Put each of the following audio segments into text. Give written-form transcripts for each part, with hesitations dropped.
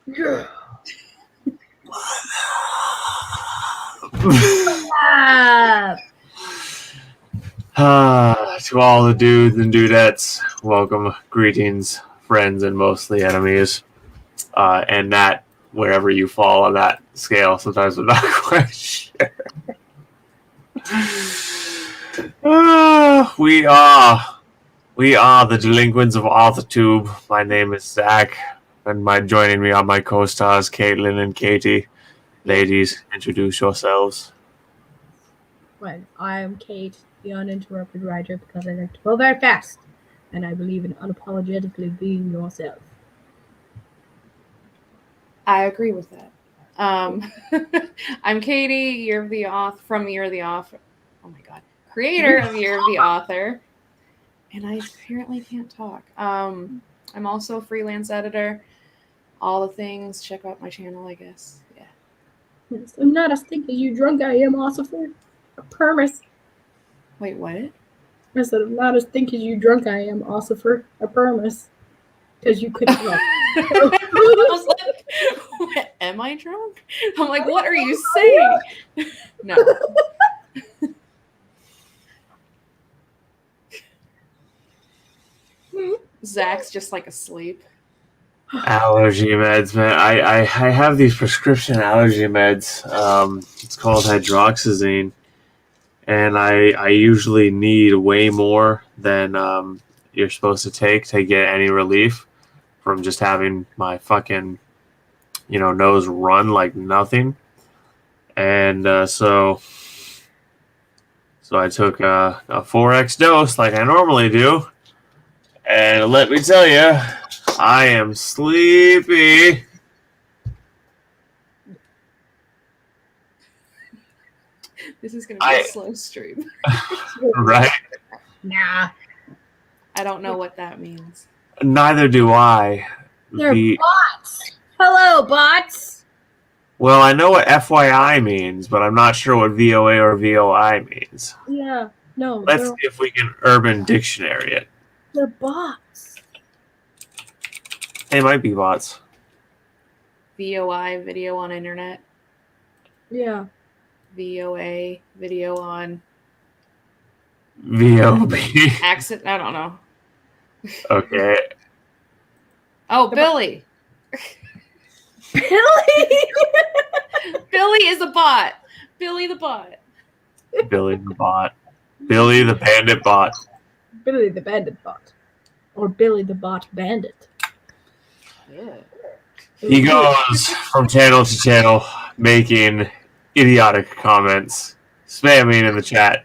Yeah. To all the dudes and dudettes, welcome, greetings, friends, and mostly enemies. And that, wherever you fall on that scale, sometimes I'm not quite sure. We are the delinquents of AUTHORTUBE. My name is Zack, and joining me on my co-stars, Caitlin and Katie. Ladies, introduce yourselves. Well, I am Kate, the uninterrupted writer, because I like to go very fast, and I believe in unapologetically being yourself. I agree with that. I'm Katie, Year the Author, from Year the Author. Oh my god, creator of Year the Author, and I apparently can't talk. I'm also a freelance editor. All the things. Check out my channel, I guess. Yeah. Yes, I'm not as thick as you drunk I am, Ossifer. I promise. Wait, what? I said I'm not as thick as you drunk I am, Ossifer. I promise. Because you couldn't look. I was like, am I drunk? I'm like, what are you saying? No. Zach's just like asleep. Allergy meds, man. I have these prescription allergy meds. It's called hydroxyzine, and I usually need way more than you're supposed to take to get any relief from just having my fucking nose run like nothing. And so I took a 4x dose like I normally do, and let me tell you, I am sleepy. This is going to be a slow stream. Right? Nah. I don't know what that means. Neither do I. They're bots. Hello, bots. Well, I know what FYI means, but I'm not sure what VOA or VOI means. Yeah. No. Let's see if we can Urban Dictionary it. They're bots. They might be bots. VOI, video on internet. Yeah. VOA, video on VOB. accent. I don't know. Okay. Oh, Billy. Billy. Billy is a bot. Billy the bot. Billy the bot. Billy the bandit bot. Billy the bandit bot. Or Billy the bot bandit. Yeah. He goes from channel to channel, making idiotic comments, spamming in the chat,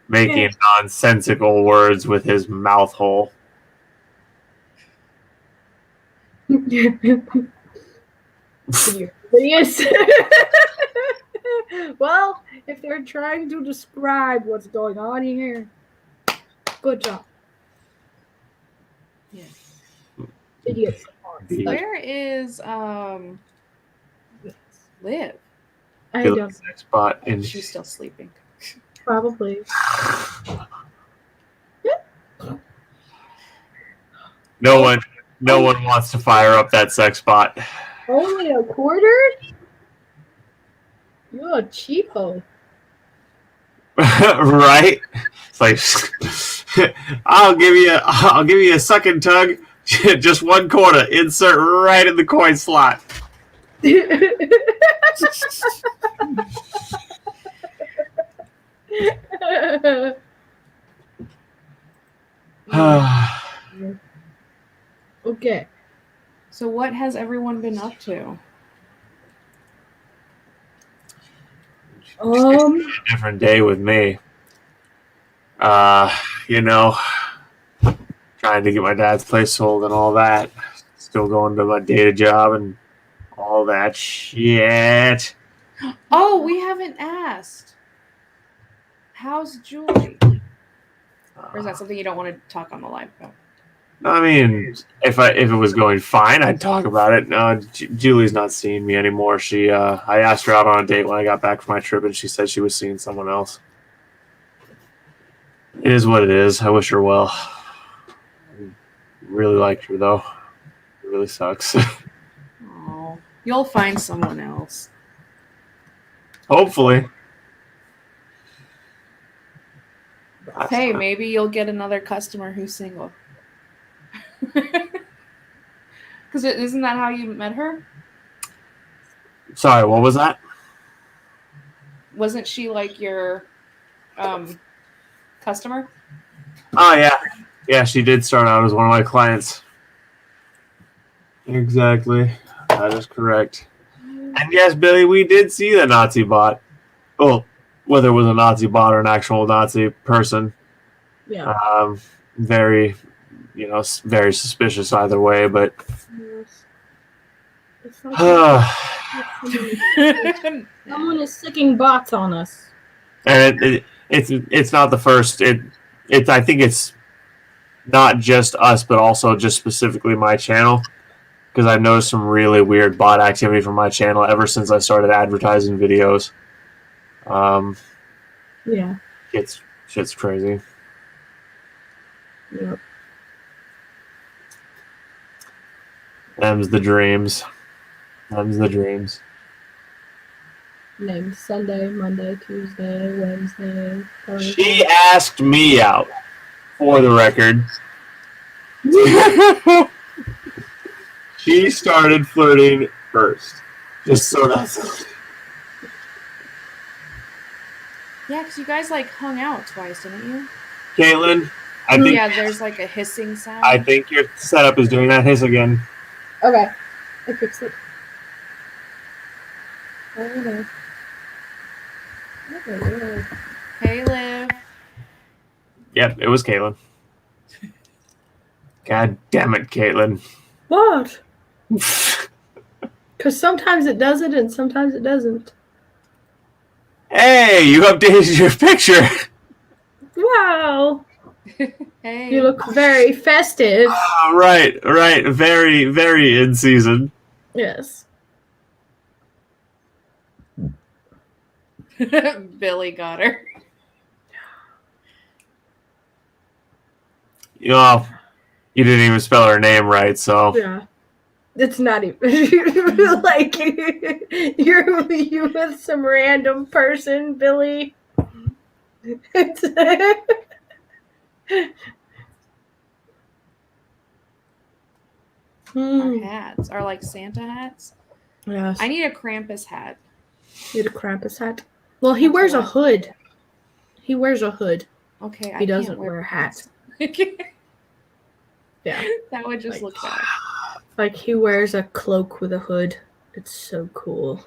making nonsensical words with his mouth hole. Yes. Well, if they're trying to describe what's going on here, good job. Yes. Idiots. Where is Liv? I don't. Spot in. She's still sleeping. Probably. No one wants to fire up that sex bot. Only a quarter? You're a cheapo. Right? It's like I'll give you a suck and tug, just 1/4. Insert right in the coin slot. Okay. So what has everyone been up to? Different day with me. Trying to get my dad's place sold and all that. Still going to my data job and all that shit. Oh, we haven't asked. How's Julie? Or is that something you don't want to talk on the live about? I mean, if it was going fine, I'd talk about it. No, Julie's not seeing me anymore. I asked her out on a date when I got back from my trip, and she said she was seeing someone else. It is what it is. I wish her well. I really liked her, though. It really sucks. Oh. You'll find someone else. Hopefully. Hey, maybe you'll get another customer who's single. Because isn't that how you met her? Sorry, what was that? Wasn't she like your customer? Oh, yeah. Yeah, she did start out as one of my clients. Exactly. That is correct. And yes, Billy, we did see the Nazi bot. Well, whether it was a Nazi bot or an actual Nazi person. Yeah. Very, very suspicious either way, but... Yes. It's like someone is sicking bots on us. And it's not the first. I think it's not just us, but also just specifically my channel, because I've noticed some really weird bot activity from my channel ever since I started advertising videos. Yeah. Shit's crazy. Yep. Them's the dreams. Them's the dreams. Named Sunday, Monday, Tuesday, Wednesday, Thursday. She asked me out, for the record. She started flirting first. Just so that's... Yeah, because you guys like hung out twice, didn't you? Caitlin, I think... Yeah, there's like a hissing sound. I think your setup is doing that hiss again. Okay. I fixed it. Okay. Hey, Liv. Yep, it was Caitlin. God damn it, Caitlin. What? Because sometimes it does it and sometimes it doesn't. Hey, you updated your picture. Wow. Hey. You look very festive. Oh, right. Very, very in season. Yes. Billy got her. You didn't even spell her name right, so... Yeah. It's not even like you're with some random person, Billy. Our hats are like Santa hats. Yes. I need a Krampus hat. You need a Krampus hat? Well, he wears a hood. He wears a hood. Okay, he doesn't wear a hat. Yeah. That would just look bad. Like he wears a cloak with a hood. It's so cool.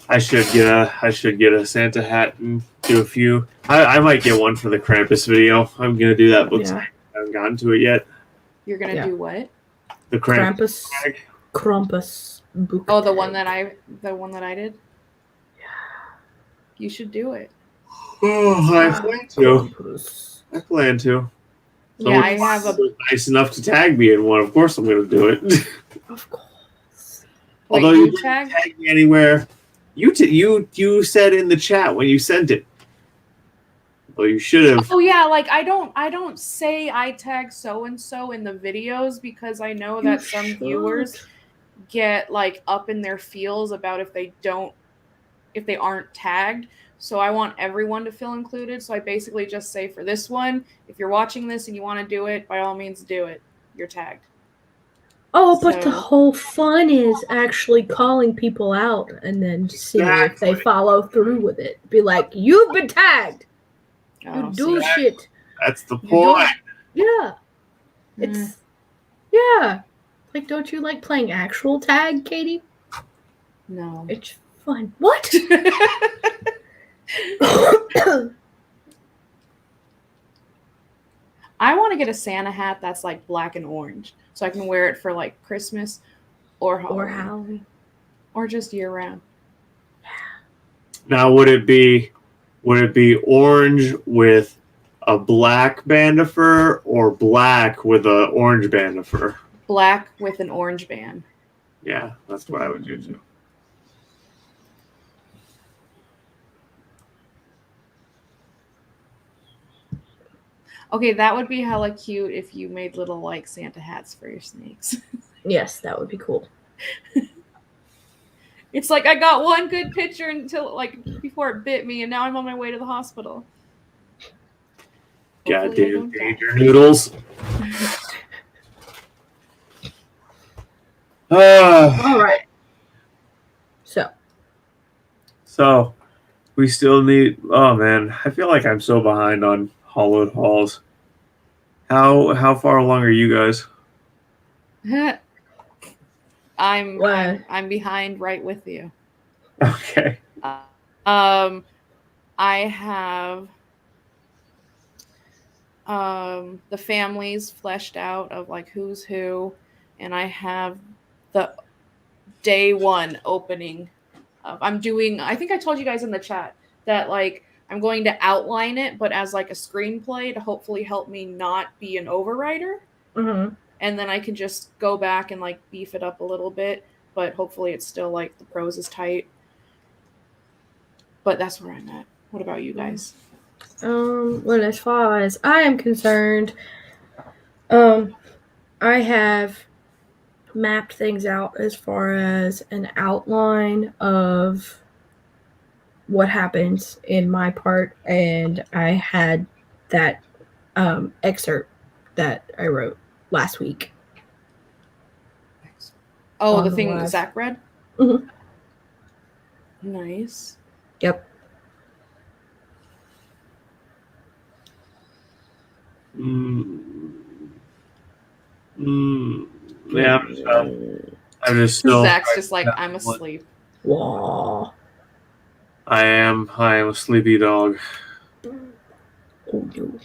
I should get a Santa hat and do a few. I might get one for the Krampus video. I'm gonna do that book. Yeah. I haven't gotten to it yet. You're gonna do what? The Krampus. Krampus book. Oh, the one that I did. Yeah. You should do it. Oh, I plan to. I plan to. Yeah, I have a. Nice enough to tag me in one. Of course, I'm gonna do it. Of course. Although you didn't tag me anywhere. You said in the chat when you sent it. Well, you should have. Oh yeah, like I don't say I tag so and so in the videos because I know that some viewers get like up in their feels about if they aren't tagged. So I want everyone to feel included. So I basically just say for this one, if you're watching this and you want to do it, by all means do it. You're tagged. Oh, but the whole fun is actually calling people out and then seeing if they follow through with it. Be like, you've been tagged. You do shit. That's the point. Yeah. It's yeah. Like, don't you like playing actual tag, Katie? No. It's fun. What? I want to get a Santa hat that's like black and orange, so I can wear it for like Christmas or Halloween, or just year round. Now, would it be orange with a black band of fur or black with an orange band of fur? Black with an orange band. Yeah, that's what I would do too. Okay, that would be hella cute if you made little like Santa hats for your snakes. Yes, that would be cool. It's like I got one good picture until like before it bit me, and now I'm on my way to the hospital. Goddamn danger noodles. All right. So we still need. Oh man, I feel like I'm so behind on Hollowed Halls. How far along are you guys? I'm behind right with you. Okay. I have the families fleshed out of like who's who, and I have the day one opening. I'm doing. I think I told you guys in the chat that like I'm going to outline it, but as like a screenplay to hopefully help me not be an overwriter. Mm-hmm. And then I can just go back and like beef it up a little bit, but hopefully it's still like the prose is tight. But that's where I'm at. What about you guys? Well, as far as I am concerned, I have mapped things out as far as an outline of what happens in my part, and I had that excerpt that I wrote last week. Oh, the thing that Zack read? Mm-hmm. Nice. Yep. Yeah, I'm just still. Zach's just like, I'm asleep. Wow. I am a sleepy dog. Oh, no.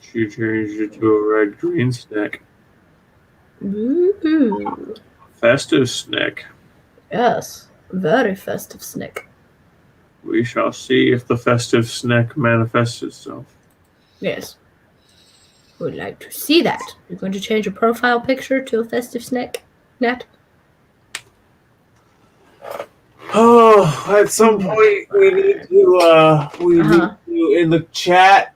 She changed it to a red-green snack. Ooh. Festive snack. Yes, very festive snack. We shall see if the festive snack manifests itself. Yes. Would like to see that. You're going to change your profile picture to a festive snack, Nat? Oh, at some point we need to in the chat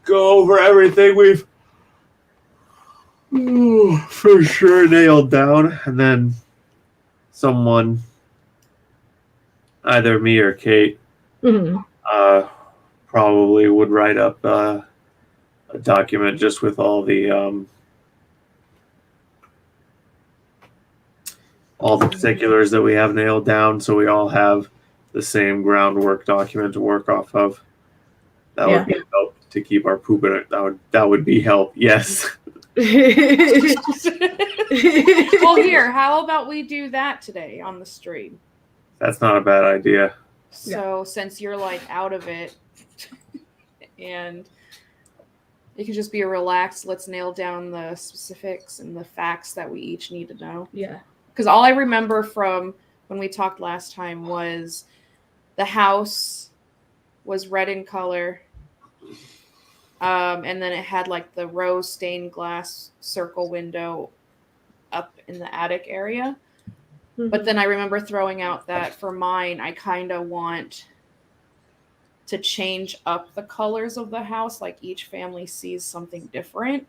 go over everything we've for sure nailed down, and then someone, either me or Kate, probably would write up a document just with all the particulars that we have nailed down, so we all have the same groundwork document to work off of. That would be help to keep our poop in it. That would be help. Yes. Well, here, how about we do that today on the stream? That's not a bad idea. So since you're like out of it, and it could just be a relaxed, let's nail down the specifics and the facts that we each need to know. Yeah. Because all I remember from when we talked last time was the house was red in color. And then it had like the rose stained glass circle window up in the attic area. Mm-hmm. But then I remember throwing out that for mine, I kind of want to change up the colors of the house. Like each family sees something different.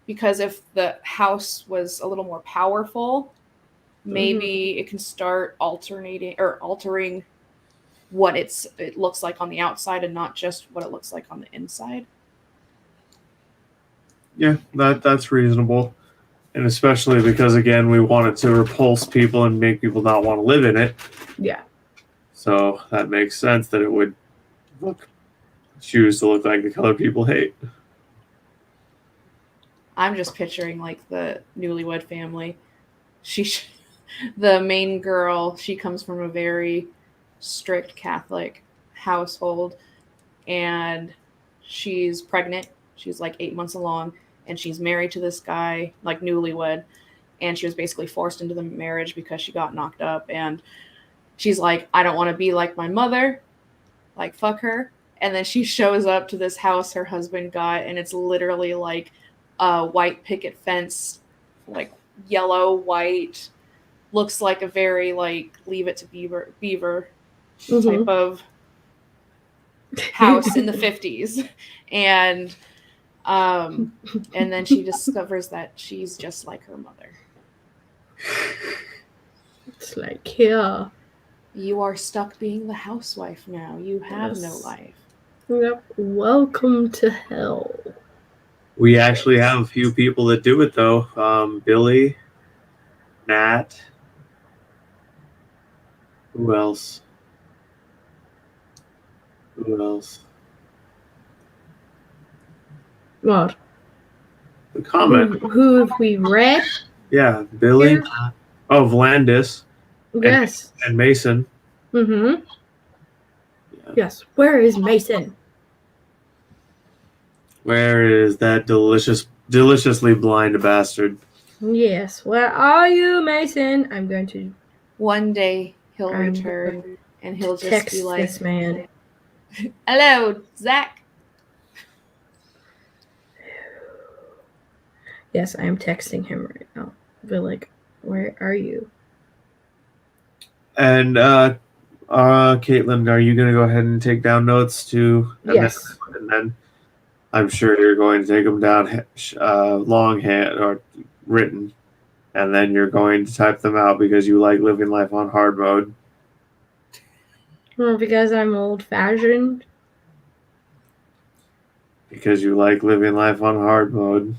Because if the house was a little more powerful, maybe it can start altering what it looks like on the outside and not just what it looks like on the inside. Yeah, that's reasonable. And especially because, again, we want it to repulse people and make people not want to live in it. Yeah. So that makes sense that it would choose to look like the color people hate. I'm just picturing like the newlywed family. The main girl, she comes from a very strict Catholic household, and she's pregnant. She's like 8 months along, and she's married to this guy, like newlywed, and she was basically forced into the marriage because she got knocked up. And she's like, I don't want to be like my mother, like fuck her. And then she shows up to this house her husband got, and it's literally like a white picket fence, like yellow, white, looks like a very like Leave It to Beaver type of house in the 50s. And And then she discovers that she's just like her mother. It's like, yeah. You are stuck being the housewife now. You have no Yes. life. Yep. Welcome to hell. We actually have a few people that do it, though. Billy, Nat. Who else? What? The comment. Who have we read? Yeah, Billy. Here? Oh, Vlandis. Yes. And Mason. Mm-hmm. Yeah. Yes. Where is Mason? Where is that deliciously blind bastard? Yes. Where are you, Mason? I'm going to One day he'll return and he'll just text be like, this man. "Hello, Zack." Yes, I am texting him right now. But like, where are you? And Caitlin, are you gonna go ahead and take down notes too? Yes. And then I'm sure you're going to take them down longhand or written, and then you're going to type them out because you like living life on hard mode. Well, because I'm old-fashioned. Because you like living life on hard mode.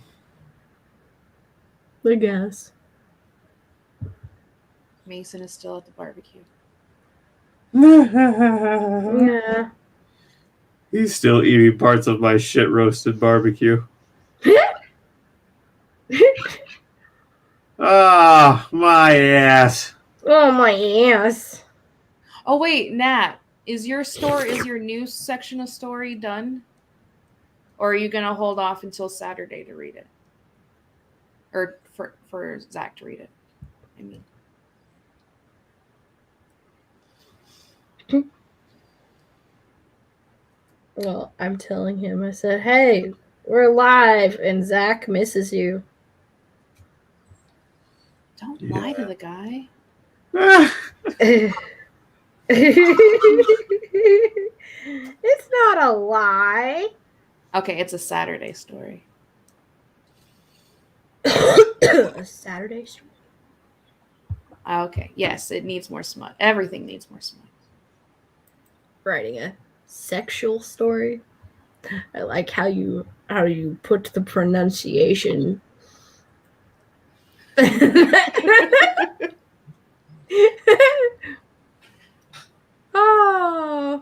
I guess. Mason is still at the barbecue. Yeah. He's still eating parts of my shit roasted barbecue. Ah, my ass. Oh, my ass. Oh wait, Nat, is your new section of story done? Or are you gonna hold off until Saturday to read it? Or for Zack to read it, I mean. Well, I'm telling him, I said, hey, we're live, and Zack misses you. Don't lie to the guy. It's not a lie. Okay, it's a Saturday story. A Saturday story? Okay, yes, it needs more smut. Everything needs more smut. Writing a sexual story. I like how you put the pronunciation. Oh.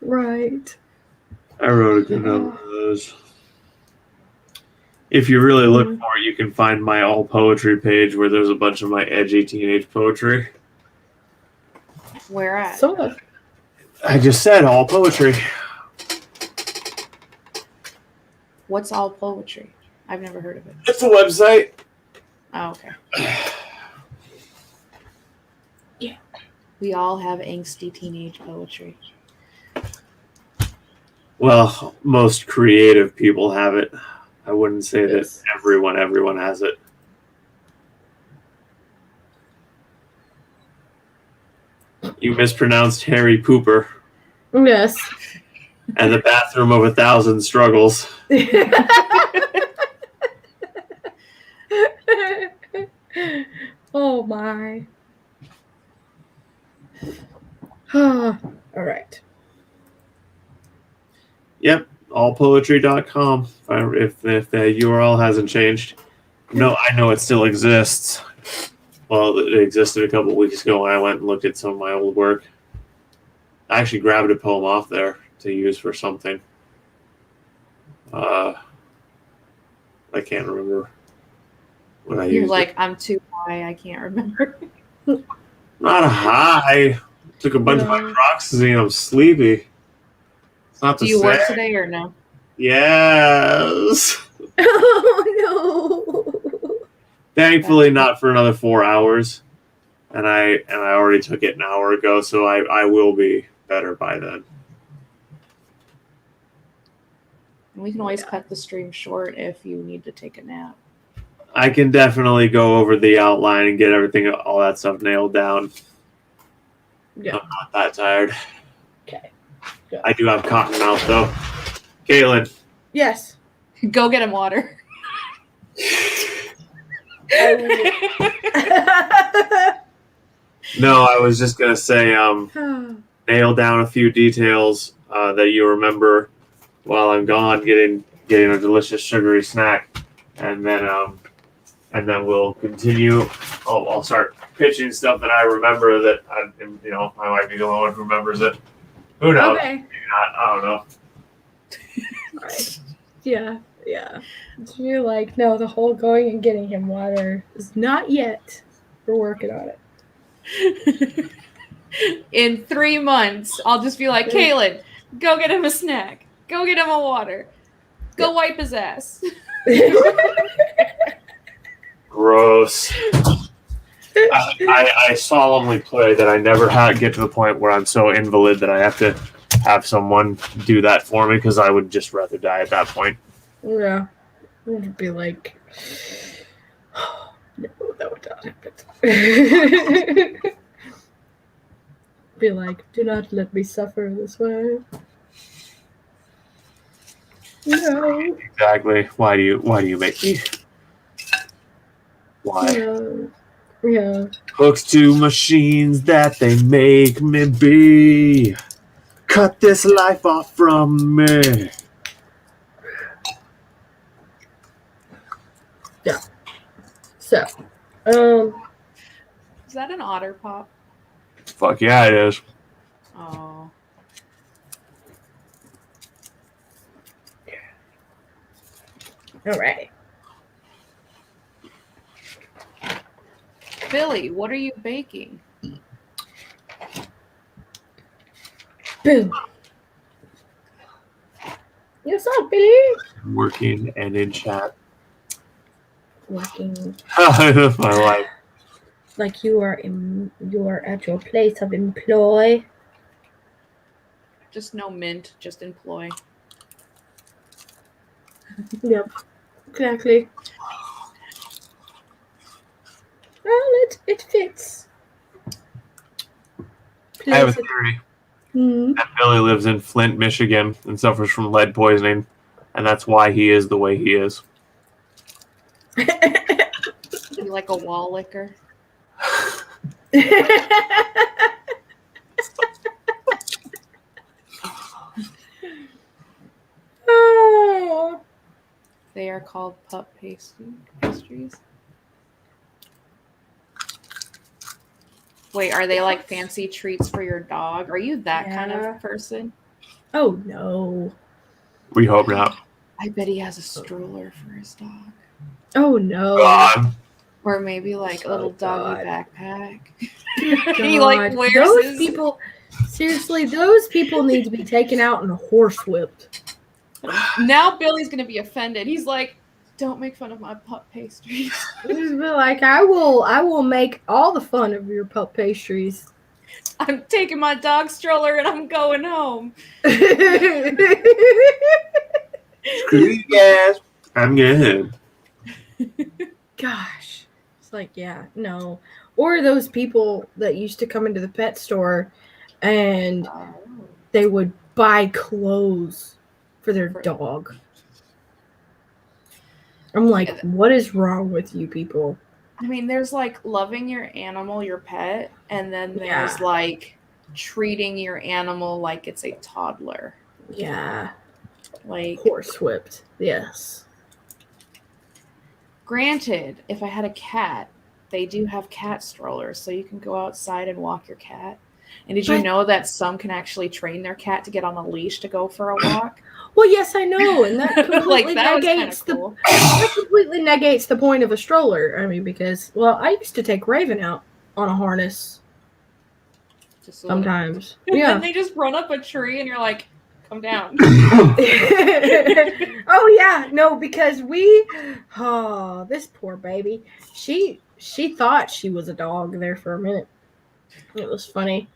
Right. I wrote a good number of those. If you really look for it, you can find my all poetry page where there's a bunch of my edgy teenage poetry. Where at? So, I just said all poetry. What's all poetry? I've never heard of it. It's a website. Oh, okay. Yeah. We all have angsty teenage poetry. Well, most creative people have it. I wouldn't say that everyone has it. You mispronounced Harry Pooper. Yes. And the bathroom of 1,000 struggles. Oh my. All right. Yep, allpoetry.com. If the URL hasn't changed. No, I know it still exists. Well, it existed a couple weeks ago when I went and looked at some of my old work. I actually grabbed a poem off there to use for something. I can't remember what I used. You're like, I'm too high, I can't remember. Not a high. Took a bunch of hydroxyzine. I'm sleepy. It's not the Do you same. work today or no? Yes. Oh no. Thankfully, not for another 4 hours. And I already took it an hour ago, so I will be better by then. We can always cut the stream short if you need to take a nap. I can definitely go over the outline and get everything, all that stuff nailed down. Yeah. I'm not that tired. Okay. I do have cotton mouth though. Caitlin. Yes. Go get him water. No, I was just gonna say, nail down a few details that you remember while I'm gone, getting a delicious sugary snack, and then we'll continue. I'll start pitching stuff that I remember that I might be the only one who remembers it. Who knows? Okay. Maybe not. I don't know. Right. Yeah. You're like, no, the whole going and getting him water is not yet. We're working on it. In 3 months, I'll just be like, Caitlin, go get him a snack. Go get him a water. Go wipe his ass. Gross. I solemnly pray that I never get to the point where I'm so invalid that I have to have someone do that for me, because I would just rather die at that point. Yeah. It would be like, no, that would not happen. Be like, do not let me suffer this way. No. Exactly. Why do you make me? Why? Yeah. Hooks to machines that they make me be. Cut this life off from me. Yeah. So, Is that an otter pop? Fuck yeah, it is. Oh. all right. Billy, what are you baking? Boom. What's up, Billy? Working and in chat. Working My life. like you are at your place of employ. Just no mint, just employ. Yep. Exactly. Well, it fits. I have a theory. That Billy lives in Flint, Michigan, and suffers from lead poisoning, and that's why he is the way he is. You like a wall licker? Oh. They are called pup pastries. Wait, are they like fancy treats for your dog? Are you that kind of person? Oh no. We hope not. I bet he has a stroller for his dog. Oh no. God. Or maybe like a little doggy backpack. He like wears those his... people. Seriously, those people need to be taken out and horsewhipped. Now Billy's gonna be offended. He's like, "Don't make fun of my pup pastries." Just be like, I will make all the fun of your pup pastries. I'm taking my dog stroller and I'm going home. Screw you guys. I'm good. Gosh. It's like, yeah, no. Or those people that used to come into the pet store and they would buy clothes for their dog. I'm like, what is wrong with you people? I mean, there's like loving your animal, your pet, and then there's like treating your animal like it's a toddler. Yeah. Like horsewhipped. Yes. Granted, if I had a cat, they do have cat strollers, so you can go outside and walk your cat. And did you know that some can actually train their cat to get on a leash to go for a walk? Well, yes, I know, and that completely that negates cool. That completely negates the point of a stroller. I mean, because I used to take Raven out on a harness. Sometimes, yeah. And they just run up a tree, and you're like, "Come down." Oh yeah, no, because this poor baby, she thought she was a dog there for a minute. It was funny.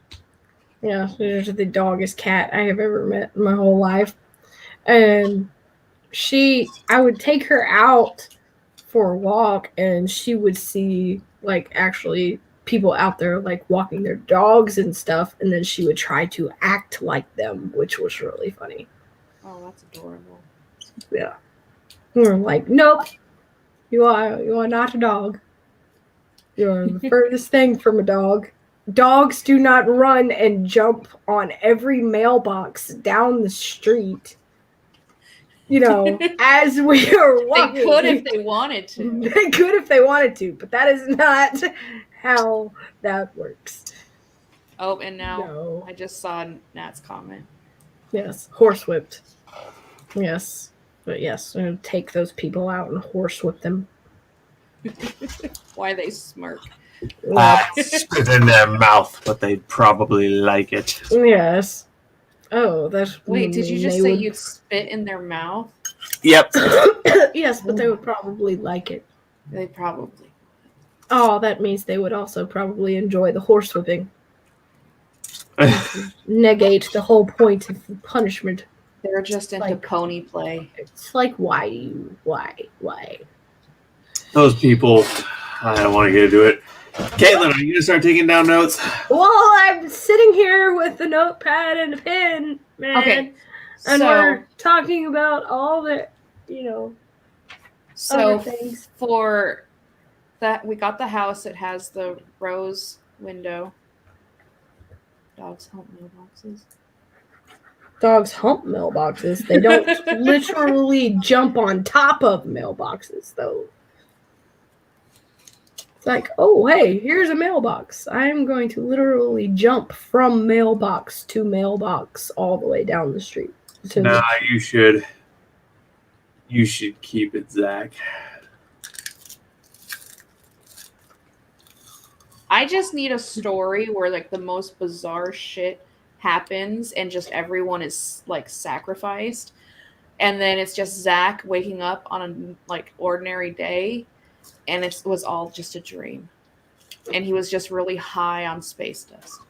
Yeah, she's the doggest cat I have ever met in my whole life. And I would take her out for a walk and she would see like actually people out there like walking their dogs and stuff, and then she would try to act like them, which was really funny. Oh, that's adorable. Yeah. We were like, nope, you are not a dog. You are the furthest thing from a dog. Dogs do not run and jump on every mailbox down the street. You know, as we are walking. They could if they wanted to. They could if they wanted to, but that is not how that works. Oh, and now No. I just saw Nat's comment. Yes, horsewhipped. Yes, but yes, I'm gonna take those people out and horsewhip them. Why they smirk. Spit in their mouth, but they'd probably like it. Yes. Oh, that's. Wait, did you just say you'd spit in their mouth? Yep. Yes, but they would probably like it. They probably. Oh, that means they would also probably enjoy the horsewhipping. Negate the whole point of the punishment. They're just into pony play. It's like, why? Those people, I don't want to get into it. Caitlin, are you going to start taking down notes? Well, I'm sitting here with a notepad and a pen, man. Okay. And we're talking about all the, other things. For that, we got the house. It has the rose window. Dogs hump mailboxes. Dogs hump mailboxes. They don't literally jump on top of mailboxes, though. It's like, oh, hey, here's a mailbox. I'm going to literally jump from mailbox to mailbox all the way down the street. Nah, you should. You should keep it, Zack. I just need a story where like the most bizarre shit happens and just everyone is like sacrificed, and then it's just Zack waking up on a like ordinary day, and it was all just a dream, and he was just really high on space dust.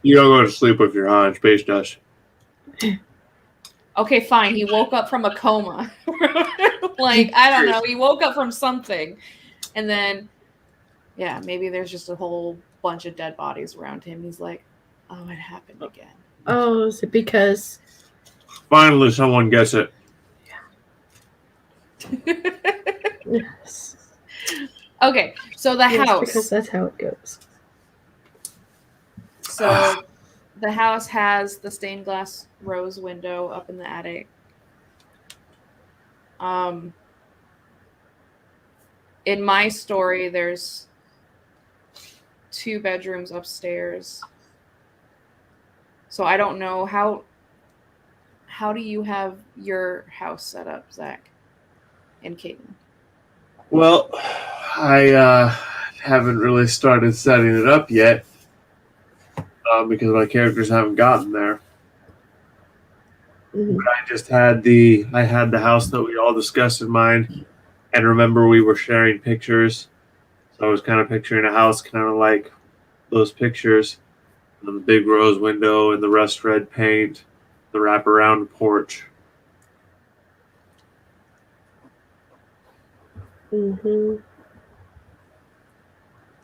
You don't go to sleep if you're high on space dust. Okay, fine. He woke up from a coma. Like, I don't know. He woke up from something. And then, yeah, maybe there's just a whole bunch of dead bodies around him. He's like, oh, it happened again. Oh, is it because... Finally, someone gets it. Yes. Okay, so the house. Because that's how it goes. So the house has the stained glass rose window up in the attic. In my story, there's 2 bedrooms upstairs. So I don't know how do you have your house set up, Zack and Caitlin? Well, I haven't really started setting it up yet because my characters haven't gotten there. Mm-hmm. But I just had the house that we all discussed in mind, and remember we were sharing pictures, so I was kind of picturing a house kind of like those pictures, and the big rose window and the rust red paint, the wraparound porch. Mm-hmm.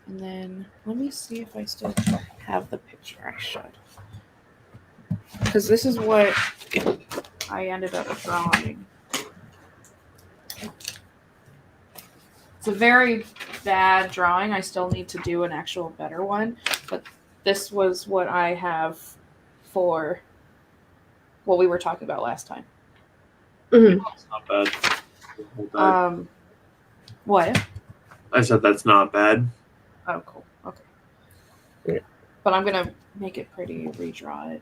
And then let me see if I still have the picture. I should, because this is what I ended up drawing. It's a very bad drawing. I still need to do an actual better one, but this was what I have for what we were talking about last time. Mm-hmm. That's not bad. What? I said that's not bad. Oh, cool. Okay. Yeah. But I'm gonna make it pretty, redraw it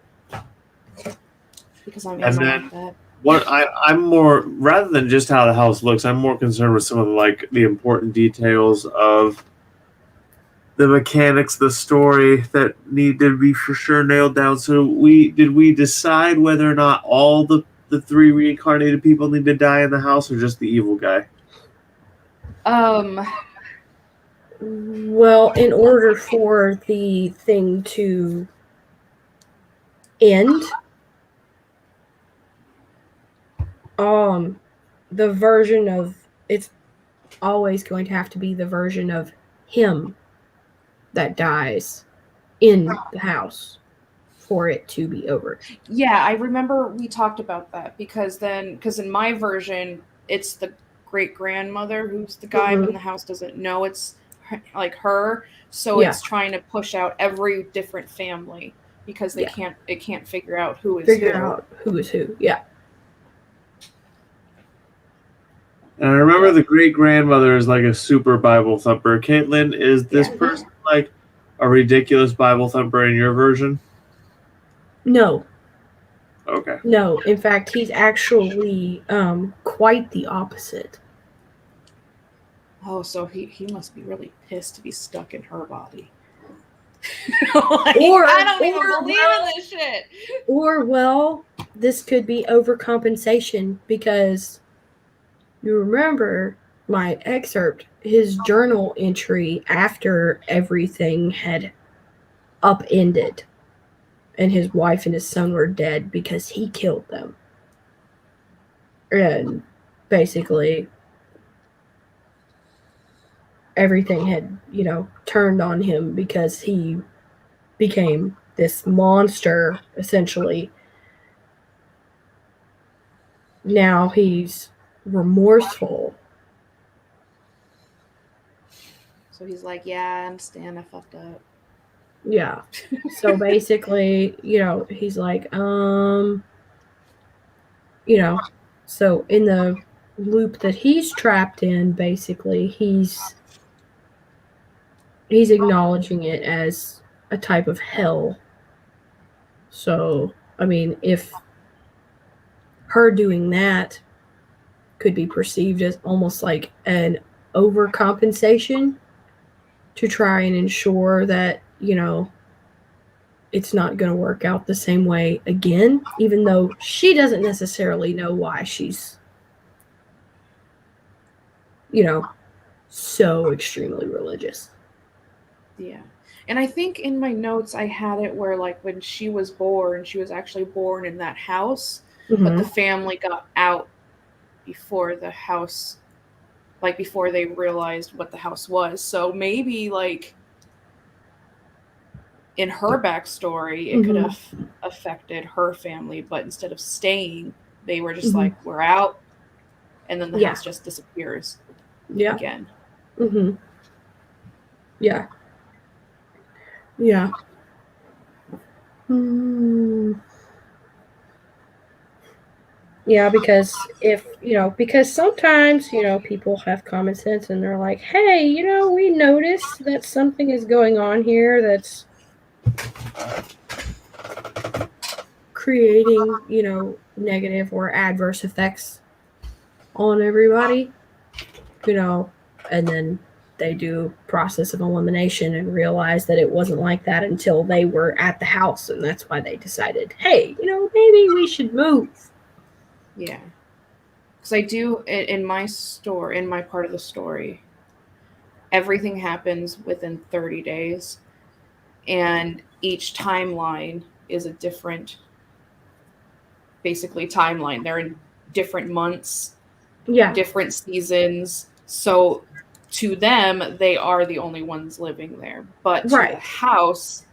because I'm And in then like that. what I'm more, rather than just how the house looks, I'm more concerned with some of the important details of the mechanics, the story that need to be for sure nailed down. So did we decide whether or not all the 3 reincarnated people need to die in the house, or just the evil guy? Well, in order for the thing to end, the version of it's always going to have to be the version of him that dies in the house for it to be over. Yeah, I remember we talked about that because in my version, it's the great-grandmother who's the guy, but the house doesn't know it's like her. So it's trying to push out every different family because it can't figure out who is who. Yeah. And I remember the great-grandmother is like a super Bible thumper. Caitlin, is this person like a ridiculous Bible thumper in your version? No. Okay. No, in fact, he's actually quite the opposite. Oh, so he must be really pissed to be stuck in her body. I don't even believe in this shit. Or, well, this could be overcompensation because you remember my excerpt, his journal entry after everything had upended and his wife and his son were dead because he killed them. And basically everything had, turned on him because he became this monster, essentially. Now he's remorseful. So he's like, yeah, I understand, I fucked up. Yeah. So basically, he's like, so in the loop that he's trapped in, basically, he's acknowledging it as a type of hell. So, I mean, if her doing that could be perceived as almost like an overcompensation to try and ensure that, it's not going to work out the same way again, even though she doesn't necessarily know why she's, so extremely religious. Yeah. And I think in my notes I had it where, like, when she was born, she was actually born in that house, but the family got out before the house, like, before they realized what the house was. So maybe, like, in her backstory, it could have affected her family, but instead of staying, they were just like, we're out, and then the house just disappears again. Yeah. Yeah. Yeah, because because sometimes, people have common sense and they're like, hey, we noticed that something is going on here that's creating, negative or adverse effects on everybody, and then they do process of elimination and realize that it wasn't like that until they were at the house, and that's why they decided, hey, maybe we should move. Yeah. Because I do, in my part of the story, everything happens within 30 days, and each timeline is a different, basically, timeline. They're in different months, different seasons, so to them, they are the only ones living there. But to the house,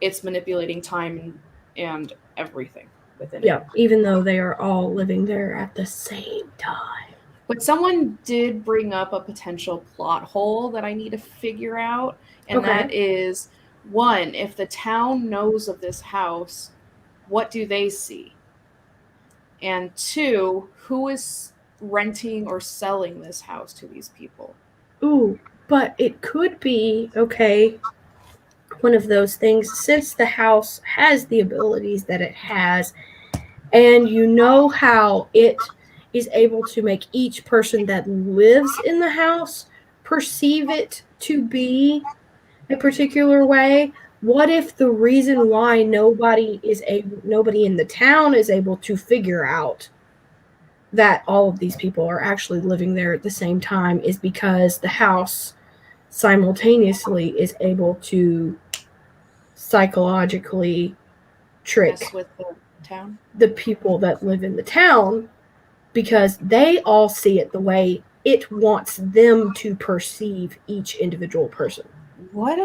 it's manipulating time and everything within it. Yeah, even though they are all living there at the same time. But someone did bring up a potential plot hole that I need to figure out. And that is, one, if the town knows of this house, what do they see? And two, who is renting or selling this house to these people? Ooh, but it could be, one of those things, since the house has the abilities that it has, and how it is able to make each person that lives in the house perceive it to be a particular way. What if the reason why nobody in the town is able to figure out that all of these people are actually living there at the same time is because the house simultaneously is able to psychologically trick with the town, the people that live in the town, because they all see it the way it wants them to perceive each individual person. What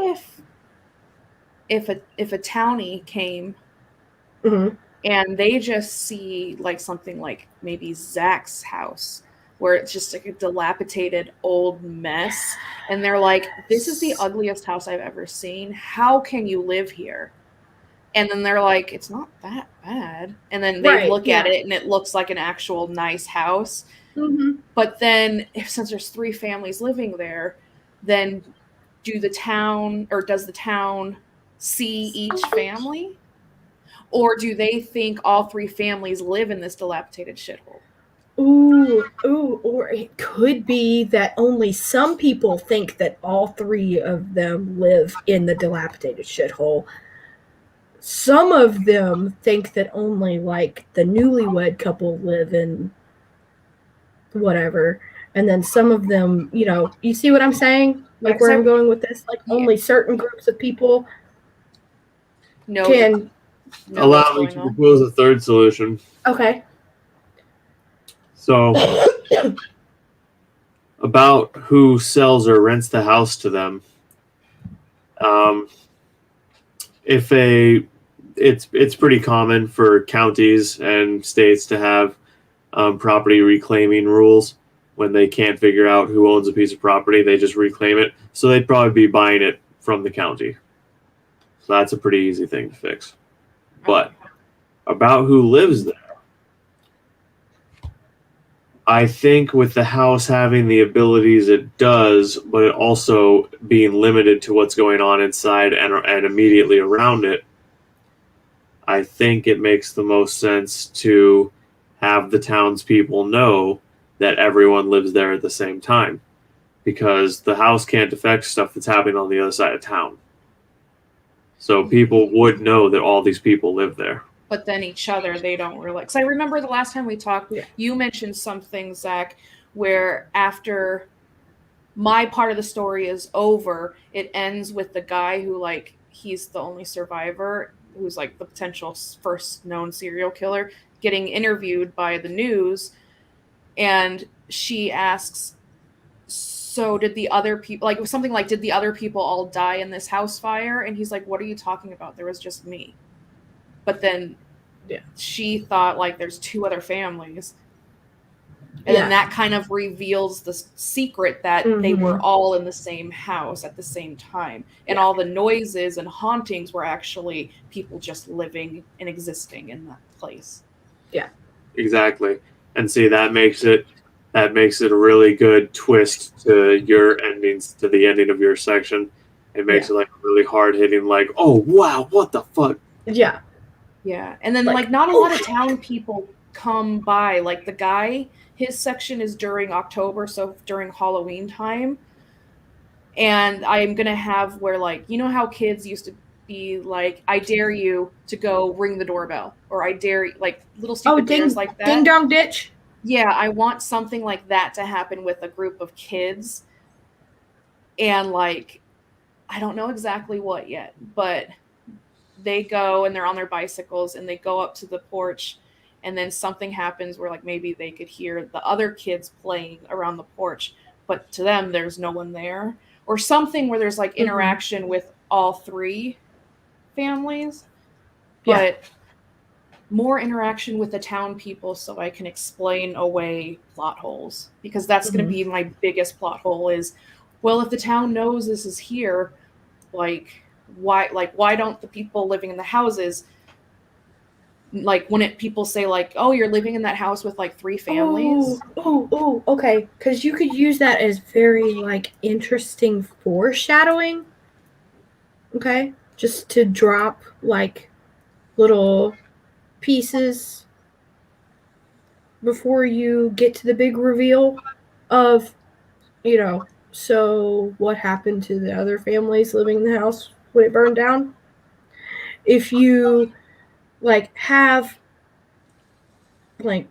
if a townie came and they just see like something like maybe Zack's house, where it's just like a dilapidated old mess, and they're like, this is the ugliest house I've ever seen. How can you live here? And then they're like, it's not that bad. And then they look at it and it looks like an actual nice house. But then since there's 3 families living there, then does the town see each family? Or do they think all 3 families live in this dilapidated shithole? Or it could be that only some people think that all 3 of them live in the dilapidated shithole. Some of them think that only like the newlywed couple live in whatever. And then some of them, you see what I'm saying? Like where I'm going with this? Like only certain groups of people can allow me to propose a third solution. Okay. So, about who sells or rents the house to them. It's pretty common for counties and states to have property reclaiming rules. When they can't figure out who owns a piece of property, they just reclaim it. So they'd probably be buying it from the county. So that's a pretty easy thing to fix. But about who lives there, I think with the house having the abilities it does, but it also being limited to what's going on inside and immediately around it, I think it makes the most sense to have the townspeople know that everyone lives there at the same time, because the house can't affect stuff that's happening on the other side of town. So people would know that all these people live there. But then each other, they don't realize. Because I remember the last time we talked, you mentioned something, Zach, where after my part of the story is over, it ends with the guy who, like, he's the only survivor, who's, like, the potential first known serial killer, getting interviewed by the news. And she asks, so did the other people, like, it was something like, did the other people all die in this house fire? And he's like, what are you talking about? There was just me. But then she thought, like, there's 2 other families. And then that kind of reveals the secret that they were all in the same house at the same time. And all the noises and hauntings were actually people just living and existing in that place. Yeah. Exactly. And see, that makes it a really good twist to your endings, to the ending of your section. It makes it like really hard hitting, like, oh wow, what the fuck? Yeah. Yeah. And then like not a lot of town people come by. Like the guy, his section is during October, so during Halloween time. And I'm gonna have where, like, you know how kids used to be like, I dare you to go ring the doorbell, or I dare, like, little stupid dares like that. Ding dong ditch. Yeah, I want something like that to happen with a group of kids. And, like, I don't know exactly what yet, but they go and they're on their bicycles and they go up to the porch, and then something happens where, like, maybe they could hear the other kids playing around the porch, but to them there's no one there, or something where there's like interaction with all 3 families, but more interaction with the town people, so I can explain away plot holes, because that's going to be my biggest plot hole is, well, if the town knows this is here, why don't the people living in the houses, like, when people say, like, oh, you're living in that house with like 3 families. Okay, because you could use that as very, like, interesting foreshadowing. Okay, just to drop, like, little pieces before you get to the big reveal of, so what happened to the other families living in the house when it burned down. If you, like, have, like,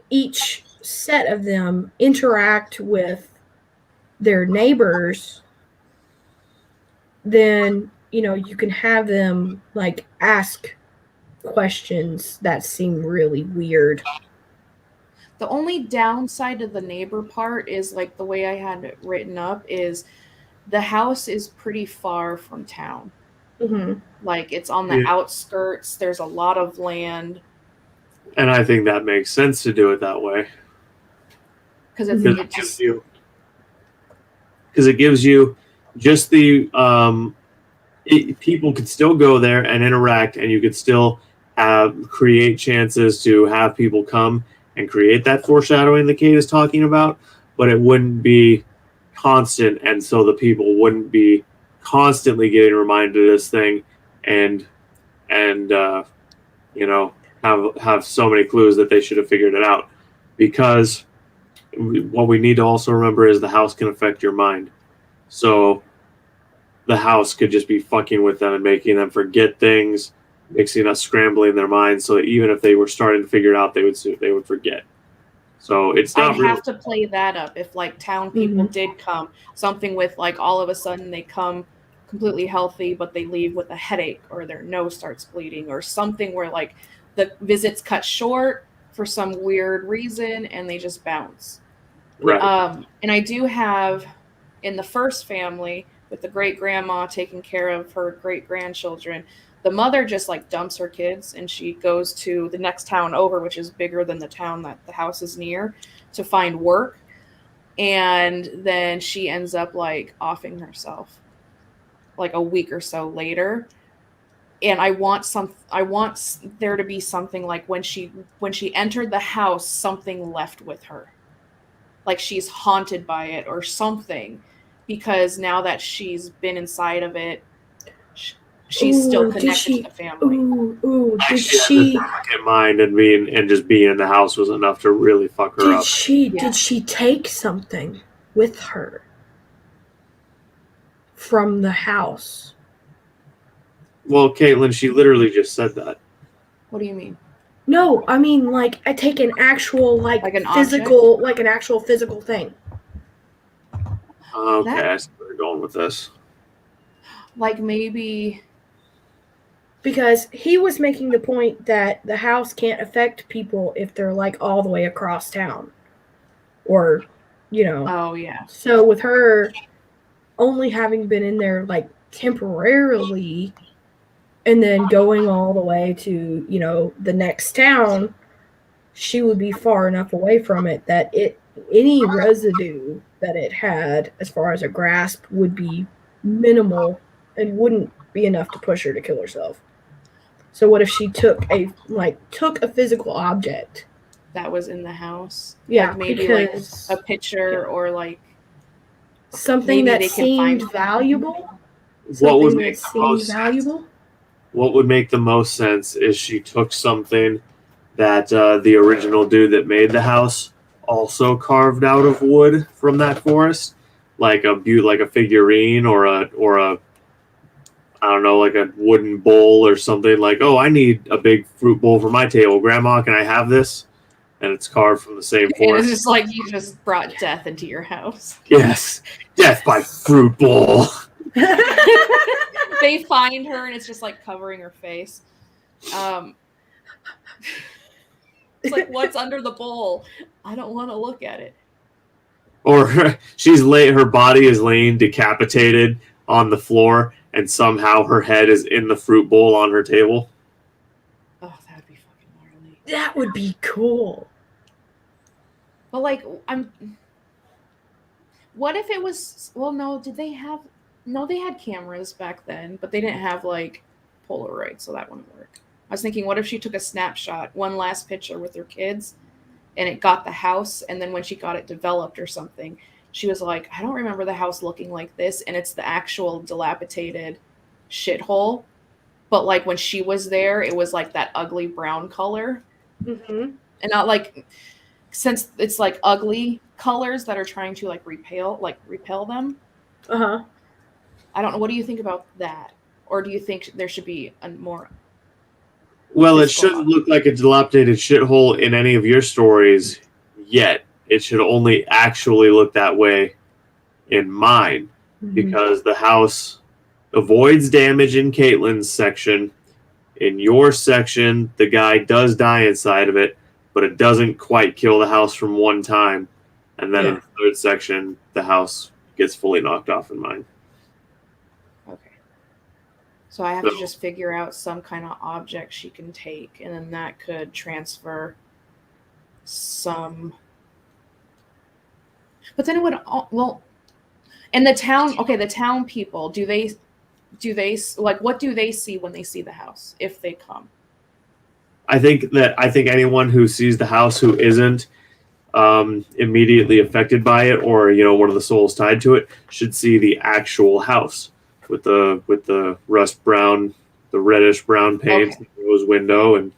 each set of them interact with their neighbors, then, you can have them, like, ask questions that seem really weird. The only downside of the neighbor part is, like, the way I had it written up is the house is pretty far from town. Mm-hmm. Like, it's on the outskirts. There's a lot of land. And I think that makes sense to do it that way. Because it gives you just the people could still go there and interact, and you could still create chances to have people come and create that foreshadowing that Kate is talking about, but it wouldn't be constant, and so the people wouldn't be constantly getting reminded of this thing and you know, have so many clues that they should have figured it out. Because what we need to also remember is the house can affect your mind. So the house could just be fucking with them and making them forget things, mixing us scrambling their minds, so that even if they were starting to figure it out, they would forget. So it's not I'd have to play that up if, like, town people did come. Something with, like, all of a sudden they come completely healthy, but they leave with a headache or their nose starts bleeding or something where, like, the visit's cut short for some weird reason and they just bounce. Right. And I do have, in the first family, with the great-grandma taking care of her great-grandchildren, the mother just, like, dumps her kids and she goes to the next town over, which is bigger than the town that the house is near, to find work. And then she ends up, like, offing herself, like, a week or so later. And I want there to be something like when she entered the house, something left with her. Like she's haunted by it or something, because now that she's been inside of it, she's still connected to the family. Did she get mind and just being in the house was enough to really fuck her up. Did she take something with her from the house? Well, Caitlin, she literally just said that. What do you mean? No, I mean, like, I take an actual, like an physical, object? Like an actual physical thing. Okay, I see where you're going with this. Like maybe... Because he was making the point that the house can't affect people if they're, like, all the way across town. Or, you know. Oh, yeah. So with her only having been in there, like, temporarily... and then going all the way to, you know, the next town, she would be far enough away from it that any residue that it had as far as a grasp would be minimal and wouldn't be enough to push her to kill herself. So what if she took a physical object that was in the house? Yeah, like maybe like a picture or like something that seemed valuable. What would make the most valuable? What would make the most sense is she took something that the original dude that made the house also carved out of wood from that forest, like a figurine or a I don't know, like a wooden bowl or something. Like, oh, I need a big fruit bowl for my table. Grandma, can I have this? And it's carved from the same forest. It's just like you just brought death into your house. Yes, death by fruit bowl. They find her and it's just like covering her face. It's like, what's under the bowl? I don't want to look at it. Or her body is laying decapitated on the floor and somehow her head is in the fruit bowl on her table. Oh, that'd be fucking gnarly. That would be cool. But like, what if it was, well, no, they had cameras back then, but they didn't have like Polaroid, so that wouldn't work. I was thinking, what if she took a snapshot, one last picture with her kids, and it got the house, and then when she got it developed or something, she was like, I don't remember the house looking like this, and it's the actual dilapidated shithole. But like when she was there, it was like that ugly brown color. Mm-hmm. And not like, since it's like ugly colors that are trying to like repel them. Uh-huh. I don't know. What do you think about that? Or do you think there should be a more... Well, it shouldn't look like a dilapidated shithole in any of your stories yet. It should only actually look that way in mine. Mm-hmm. Because the house avoids damage in Caitlin's section. In your section, the guy does die inside of it, but it doesn't quite kill the house from one time. And then in the third section, the house gets fully knocked off in mine. Okay. So I have to just figure out some kind of object she can take, and then that could transfer some. But then it would and the town people, do they like, what do they see when they see the house if they come? I think anyone who sees the house who isn't immediately affected by it, or one of the souls tied to it, should see the actual house with the rust brown, the reddish brown paint, the rose window, and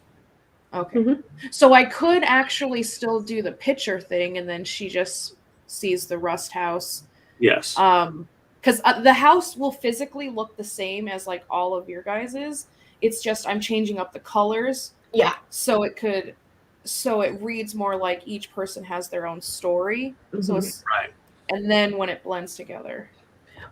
So I could actually still do the picture thing, and then she just sees the rust house. Yes. Because the house will physically look the same as like all of your guys's. It's just I'm changing up the colors. Yeah. So it reads more like each person has their own story. So it's right. And then when it blends together.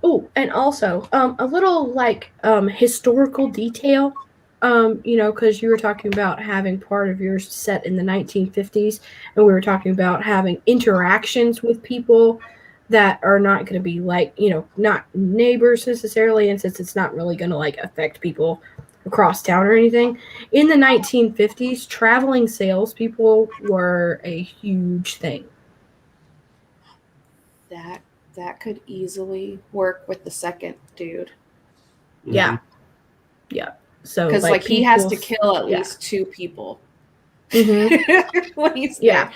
Oh, and also a little like historical detail. Because you were talking about having part of yours set in the 1950s, and we were talking about having interactions with people that are not going to be like, not neighbors necessarily, and since it's not really going to like affect people across town or anything. In the 1950s, traveling salespeople were a huge thing. That could easily work with the second dude. Yeah. Yeah. So because like he has to kill at least 2 people. When he's there.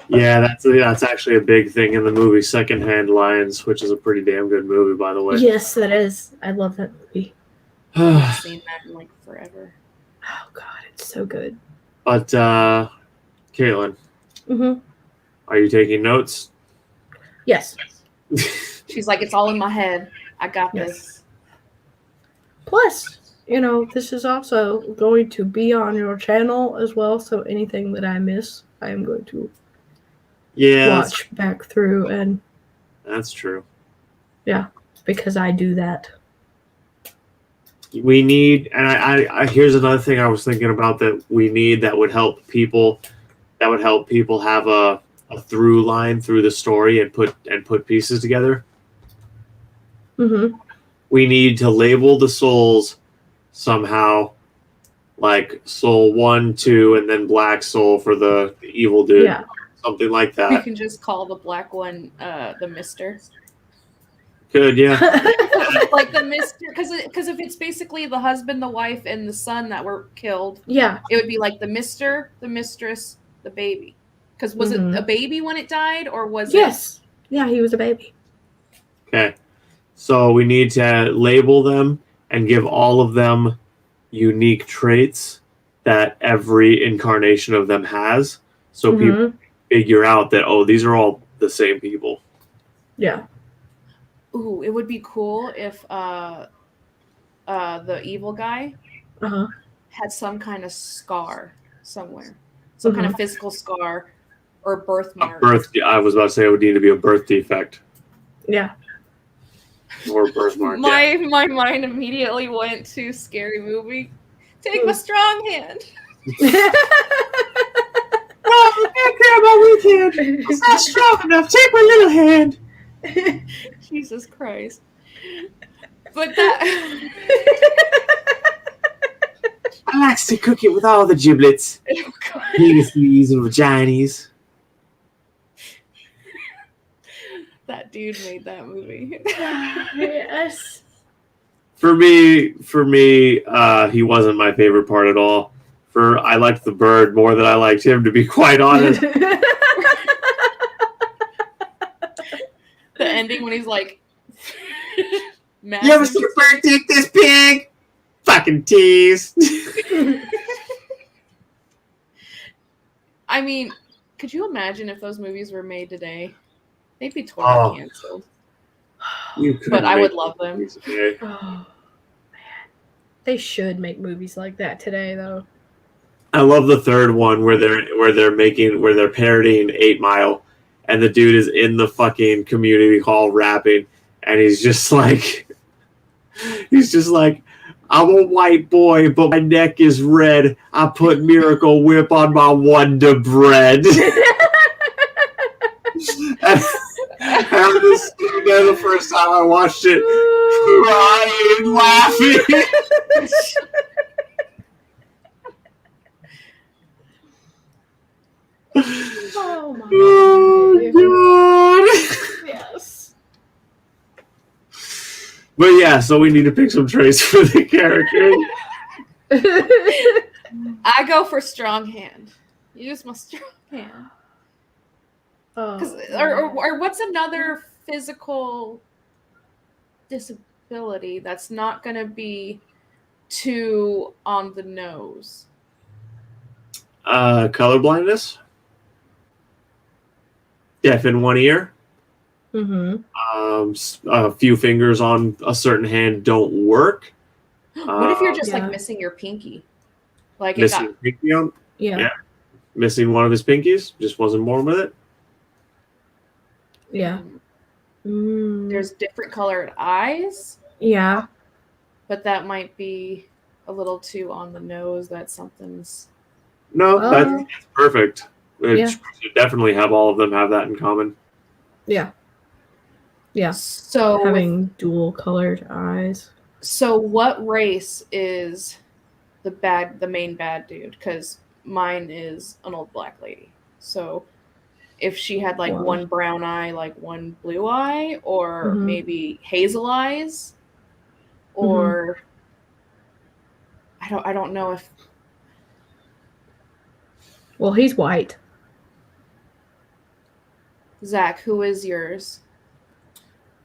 Yeah, that's actually a big thing in the movie Secondhand Lions, which is a pretty damn good movie, by the way. Yes, that is. I love that movie. I've seen that in like forever. Oh God, it's so good. But Caitlin, are you taking notes? Yes. She's like, it's all in my head. I got this. Plus, this is also going to be on your channel as well. So anything that I miss, I am going to watch back through. And that's true. Yeah, because I do that. We need, and I here's another thing I was thinking about that we need that would help people have a through line through the story and put pieces together. We need to label the souls somehow, like soul 1, 2, and then black soul for the evil dude. Yeah. Something like that. We can just call the black one the Mister. Good, yeah. Like the Mister, because if it's basically the husband, the wife, and the son that were killed, it would be like the Mister, the mistress, the baby. Because was it a baby when it died, or was it? Yes. Yeah, he was a baby. Okay. So we need to label them and give all of them unique traits that every incarnation of them has. So people figure out that, these are all the same people. Yeah. Ooh, it would be cool if the evil guy had some kind of scar somewhere. Some kind of physical scar or birthmark. I was about to say it would need to be a birth defect. Yeah. Or birthmark. My mind immediately went to Scary Movie. Take my strong hand. Oh, you can't grab my weak hand. It's not strong enough. Take my little hand. Jesus Christ. But that... I like to cook it with all the giblets. Penises and vaginas. That dude made that movie. Yes. For me, he wasn't my favorite part at all. I liked the bird more than I liked him, to be quite honest. The ending when he's like, you ever see a bird take this pig? Fucking tease. I mean, could you imagine if those movies were made today? They'd be totally canceled. But I would love them. Oh, man. They should make movies like that today, though. I love the third one where they're parodying 8 Mile, and the dude is in the fucking community hall rapping, and he's just like, I'm a white boy, but my neck is red. I put Miracle Whip on my Wonder Bread. And I was sitting there the first time I watched it, crying, laughing. Oh my God. Yes. But yeah, so we need to pick some traits for the character. I go for strong hand. Use my strong hand. Or what's another physical disability that's not going to be too on the nose? Color blindness. Deaf in one ear. Mm-hmm. A few fingers on a certain hand don't work. What if you're just like missing your pinky? Like missing pinky on? Yeah. Missing one of his pinkies. Just wasn't born with it. Yeah. There's different colored eyes. Yeah. But that might be a little too on the nose that something's... No, that's perfect. It should definitely have all of them have that in common. Yeah. Yeah. So having dual colored eyes. So what race is the main bad dude? Because mine is an old black lady. So if she had like one brown eye, like one blue eye, or maybe hazel eyes, or I don't know if. Well, he's white. Zack, who is yours?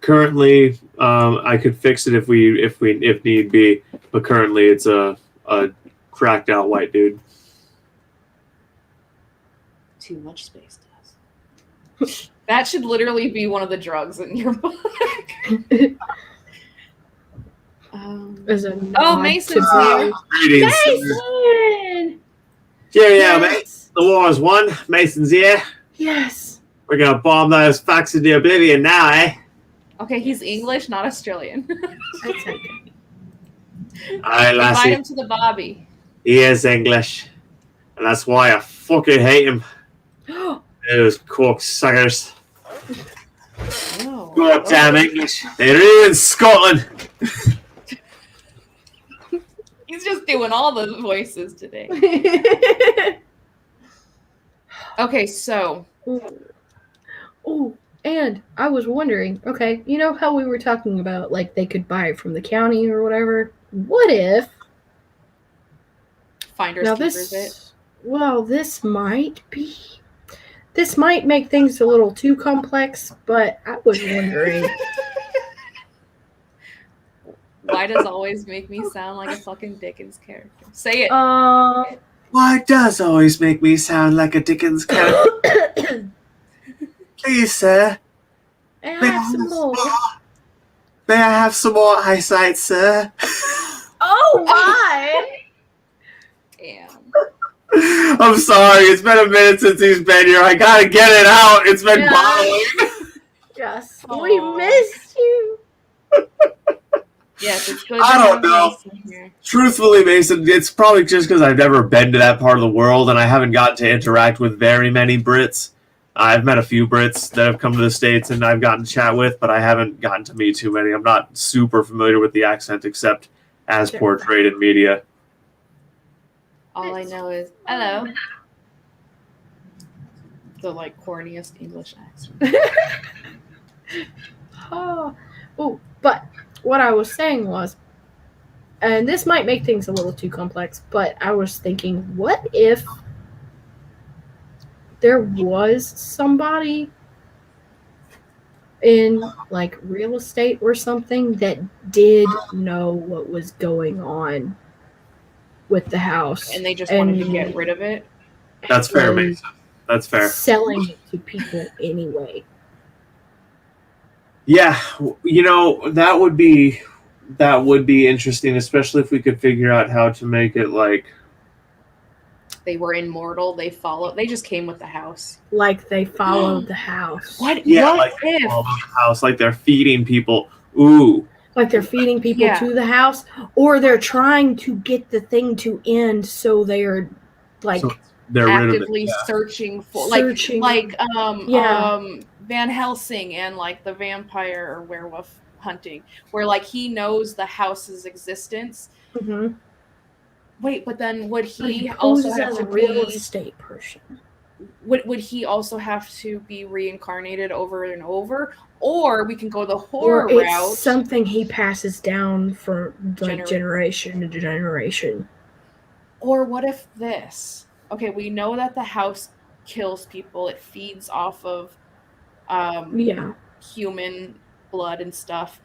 Currently, I could fix it if need be, but currently it's a cracked out white dude. Too much space does. That should literally be one of the drugs in your book. Mason's here. Greetings. Mason! Yeah, mate. The war is won. Mason's here. Yes. We're gonna bomb those fucks into oblivion now, eh? Okay, he's English, not Australian. That's okay. Alright, lassie. Invite him to the Bobby. He is English. And that's why I fucking hate him. Those cocksuckers. Oh, Goddamn English. They're in Scotland. He's just doing all the voices today. Okay, so. Oh, and I was wondering, okay, you know how we were talking about, like, they could buy it from the county or whatever? What if... Finders keepers it? Well, this might make things a little too complex, but I was wondering... Why does always make me sound like a fucking Dickens character? Say it. Why does always make me sound like a Dickens character? Please, sir. May I have some more eyesight, sir? Oh, my! Damn. I'm sorry. It's been a minute since he's been here. I gotta get it out. It's been bottling. Yes. We missed you. Yes, it's good. I don't know. Truthfully, Mason, it's probably just because I've never been to that part of the world and I haven't gotten to interact with very many Brits. I've met a few Brits that have come to the States and I've gotten to chat with, but I haven't gotten to meet too many. I'm not super familiar with the accent except as portrayed in media. All I know is, hello. The, like, corniest English accent. But what I was saying was, and this might make things a little too complex, but I was thinking, what if there was somebody in, like, real estate or something that did know what was going on with the house. And they just wanted to get rid of it? That's fair, Mason. That's fair. Selling it to people anyway. Yeah, you know, that would be interesting, especially if we could figure out how to make it like they were immortal. They just came with the house. Like they followed the house. What? Yeah, what like if? they follow the house, like they're feeding people. Ooh, Like they're feeding people Yeah. to the house, or they're trying to get the thing to end, so they're like So they're rid of it. actively Yeah. searching for Searching. Van Helsing and like the vampire or werewolf hunting, where like he knows the house's existence. Mhm. Wait, but then would he But also poses have as to a real be estate person? would he also have to be reincarnated over and over? Or we can go the Or horror it's route. something he passes down from like Generation. generation to generation. Or what if this? Okay, we know that the house kills people. It feeds off of Yeah. human blood and stuff.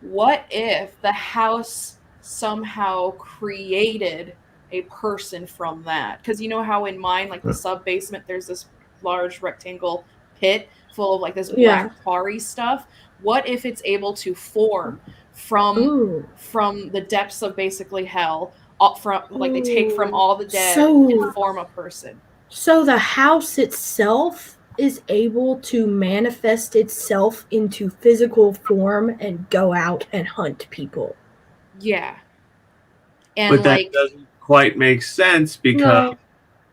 What if the house somehow created a person from that? Because you know how in mine, like the sub basement, there's this large rectangle pit full of like this black tarry stuff. What if it's able to form from the depths of basically hell? From like they take from all the dead and form a person. So the house itself is able to manifest itself into physical form and go out and hunt people. Yeah. And but that doesn't quite make sense because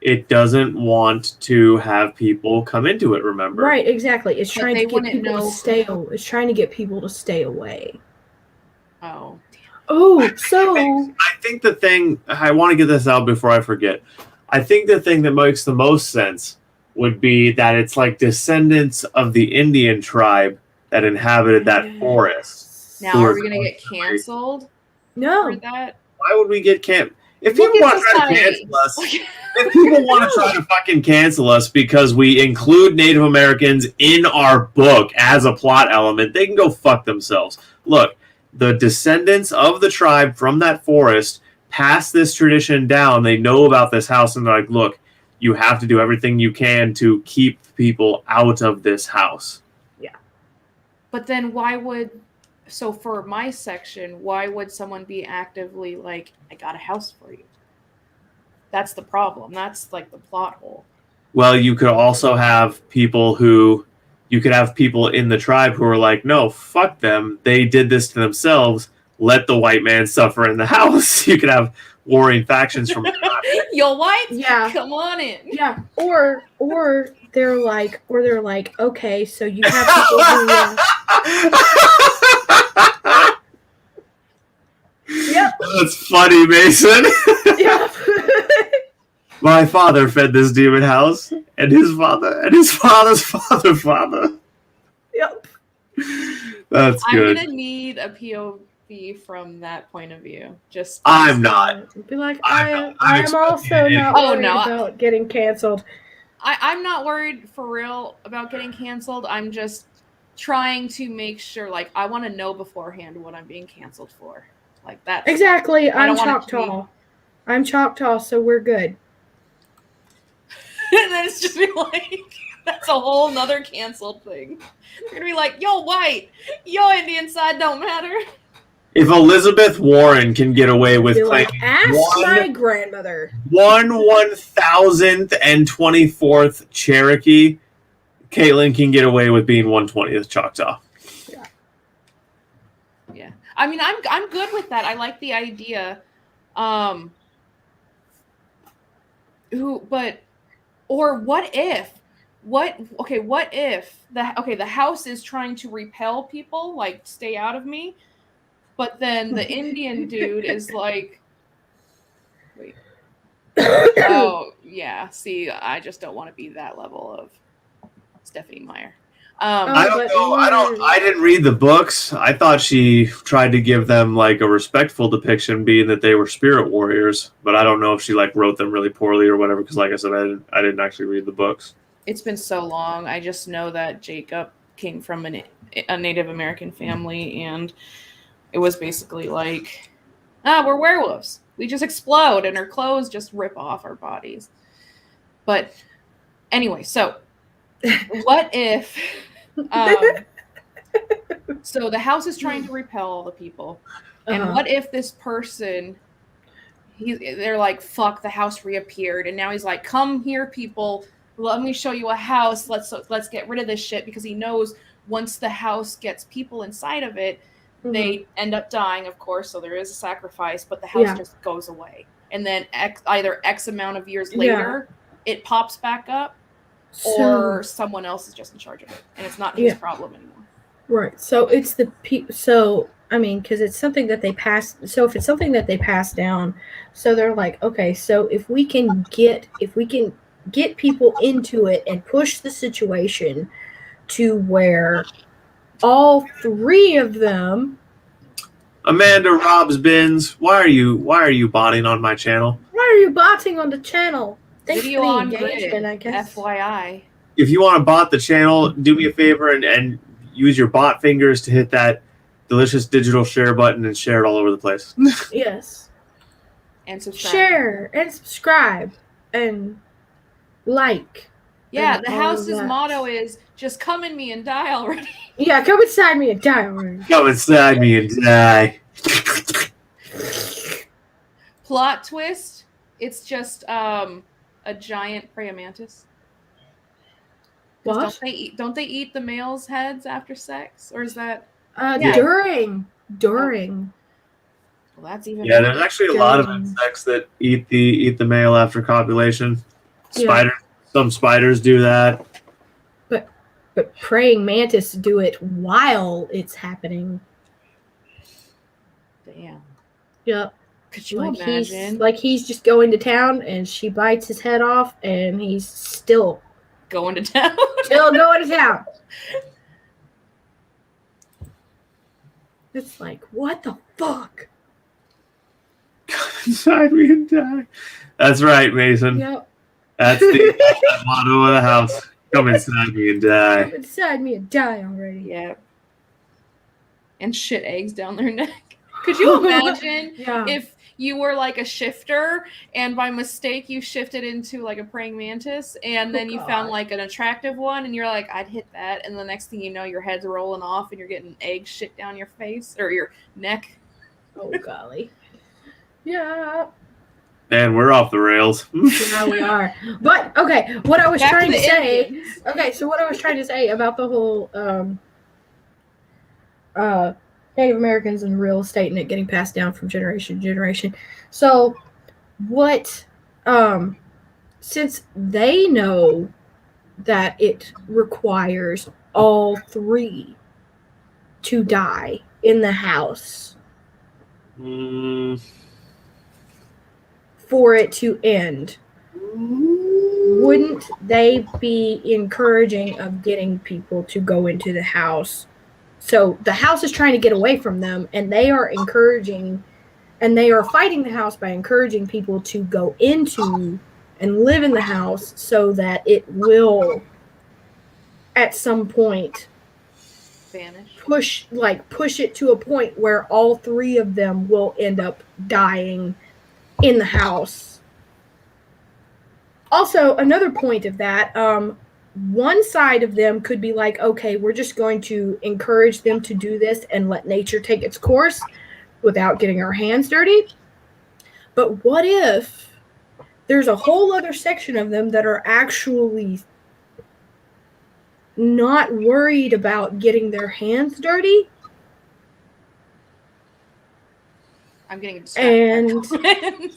it doesn't want to have people come into it, remember? Right, exactly. It's trying to get people to stay. It's trying to get people to stay away. Oh. So I think the thing, I want to get this out before I forget. I think the thing that makes the most sense would be that it's like descendants of the Indian tribe that inhabited that forest. Now, are we going to get canceled? No. For that? Why would we get canceled? If people want to try to cancel us, if people want to try to fucking cancel us because we include Native Americans in our book as a plot element, they can go fuck themselves. Look, the descendants of the tribe from that forest pass this tradition down. They know about this house, and they're like, look, you have to do everything you can to keep people out of this house. Yeah. But then why would... So for my section, why would someone be actively like, I got a house for you? That's the problem. That's like the plot hole. Well, you could also have people who... You could have people in the tribe who are like, no, fuck them. They did this to themselves. Let the white man suffer in the house. You could have warring factions from Yo, white? Yeah. Come on in. Yeah. Or they're like, okay, so you have people who... Yep. That's funny, Mason. Yeah. My father fed this demon house, and his father, and his father's father. Yep. That's good. I'm gonna need a POV from that point of view. Just I'm not. Be like, I'm also not worried about getting canceled. I'm not worried for real about getting canceled. I'm just trying to make sure, like, I want to know beforehand what I'm being canceled for. Like that. Exactly. I'm Choctaw. I'm Choctaw, so we're good. And then it's just be like, that's a whole nother canceled thing. They're going to be like, yo, white, yo, Indian side don't matter. If Elizabeth Warren can get away with claiming my grandmother 1/1024th Cherokee, Caitlin can get away with being 1/20th Choctaw. Yeah. I mean, I'm good with that. I like the idea. Or what if the house is trying to repel people, like stay out of me, but then the Indian dude is like, wait, oh yeah, see, I just don't want to be that level of Stephanie Meyer. I don't know. I didn't read the books. I thought she tried to give them like a respectful depiction, being that they were spirit warriors. But I don't know if she like wrote them really poorly or whatever. Because like I said, I didn't actually read the books. It's been so long. I just know that Jacob came from a Native American family, and it was basically like, we're werewolves. We just explode, and our clothes just rip off our bodies. But anyway, so. What if so the house is trying to repel all the people, and what if this person, they're like, fuck, the house reappeared, and now he's like, come here, people, let me show you a house, let's get rid of this shit, because he knows once the house gets people inside of it, They end up dying, of course, so there is a sacrifice, but the house just goes away. And then either X amount of years later, it pops back up, or someone else is just in charge of it, and it's not his problem anymore. Right. So it's because it's something that they pass. So if it's something that they pass down, so they're like, okay, so if we can get people into it and push the situation to where all three of them. Amanda Robs Bins, why are you botting on my channel? Why are you botting on the channel? Thanks Video for the on engagement, grid, I guess. FYI. If you want to bot the channel, do me a favor and use your bot fingers to hit that delicious digital share button and share it all over the place. Yes. And subscribe. Share and subscribe and like. Yeah, and the house's motto is just come in me and die already. Yeah, come inside me and die already. Come inside me and die. Plot twist, it's just a giant praying mantis. What? Don't they eat the male's heads after sex? Or is that during. Well, that's even there's actually a lot of insects that eat the male after copulation. Spiders, some spiders do that. But praying mantis do it while it's happening. Damn. Yep. Could you imagine? He's just going to town and she bites his head off and he's still going to town. Still going to town. It's like, what the fuck? Come inside me and die. That's right, Mason. Yep. That's the motto of the house. Come inside me and die. Come inside me and die already. Yeah. And shit eggs down their neck. Could you imagine if you were like a shifter and by mistake you shifted into like a praying mantis and then you found like an attractive one and you're like, I'd hit that, and the next thing you know your head's rolling off and you're getting egg shit down your face or your neck. Oh golly. Yeah. Man, we're off the rails. Yeah, we are. But okay, what I was trying to say. Okay, so what I was trying to say about the whole Native Americans and real estate and it getting passed down from generation to generation. So what since they know that it requires all three to die in the house for it to end, wouldn't they be encouraging of getting people to go into the house? So the house is trying to get away from them, and they are encouraging, and they are fighting the house by encouraging people to go into and live in the house so that it will, at some point, vanish. Push it to a point where all three of them will end up dying in the house. Also, another point of that, one side of them could be like, okay, we're just going to encourage them to do this and let nature take its course without getting our hands dirty. But what if there's a whole other section of them that are actually not worried about getting their hands dirty? I'm getting distracted. And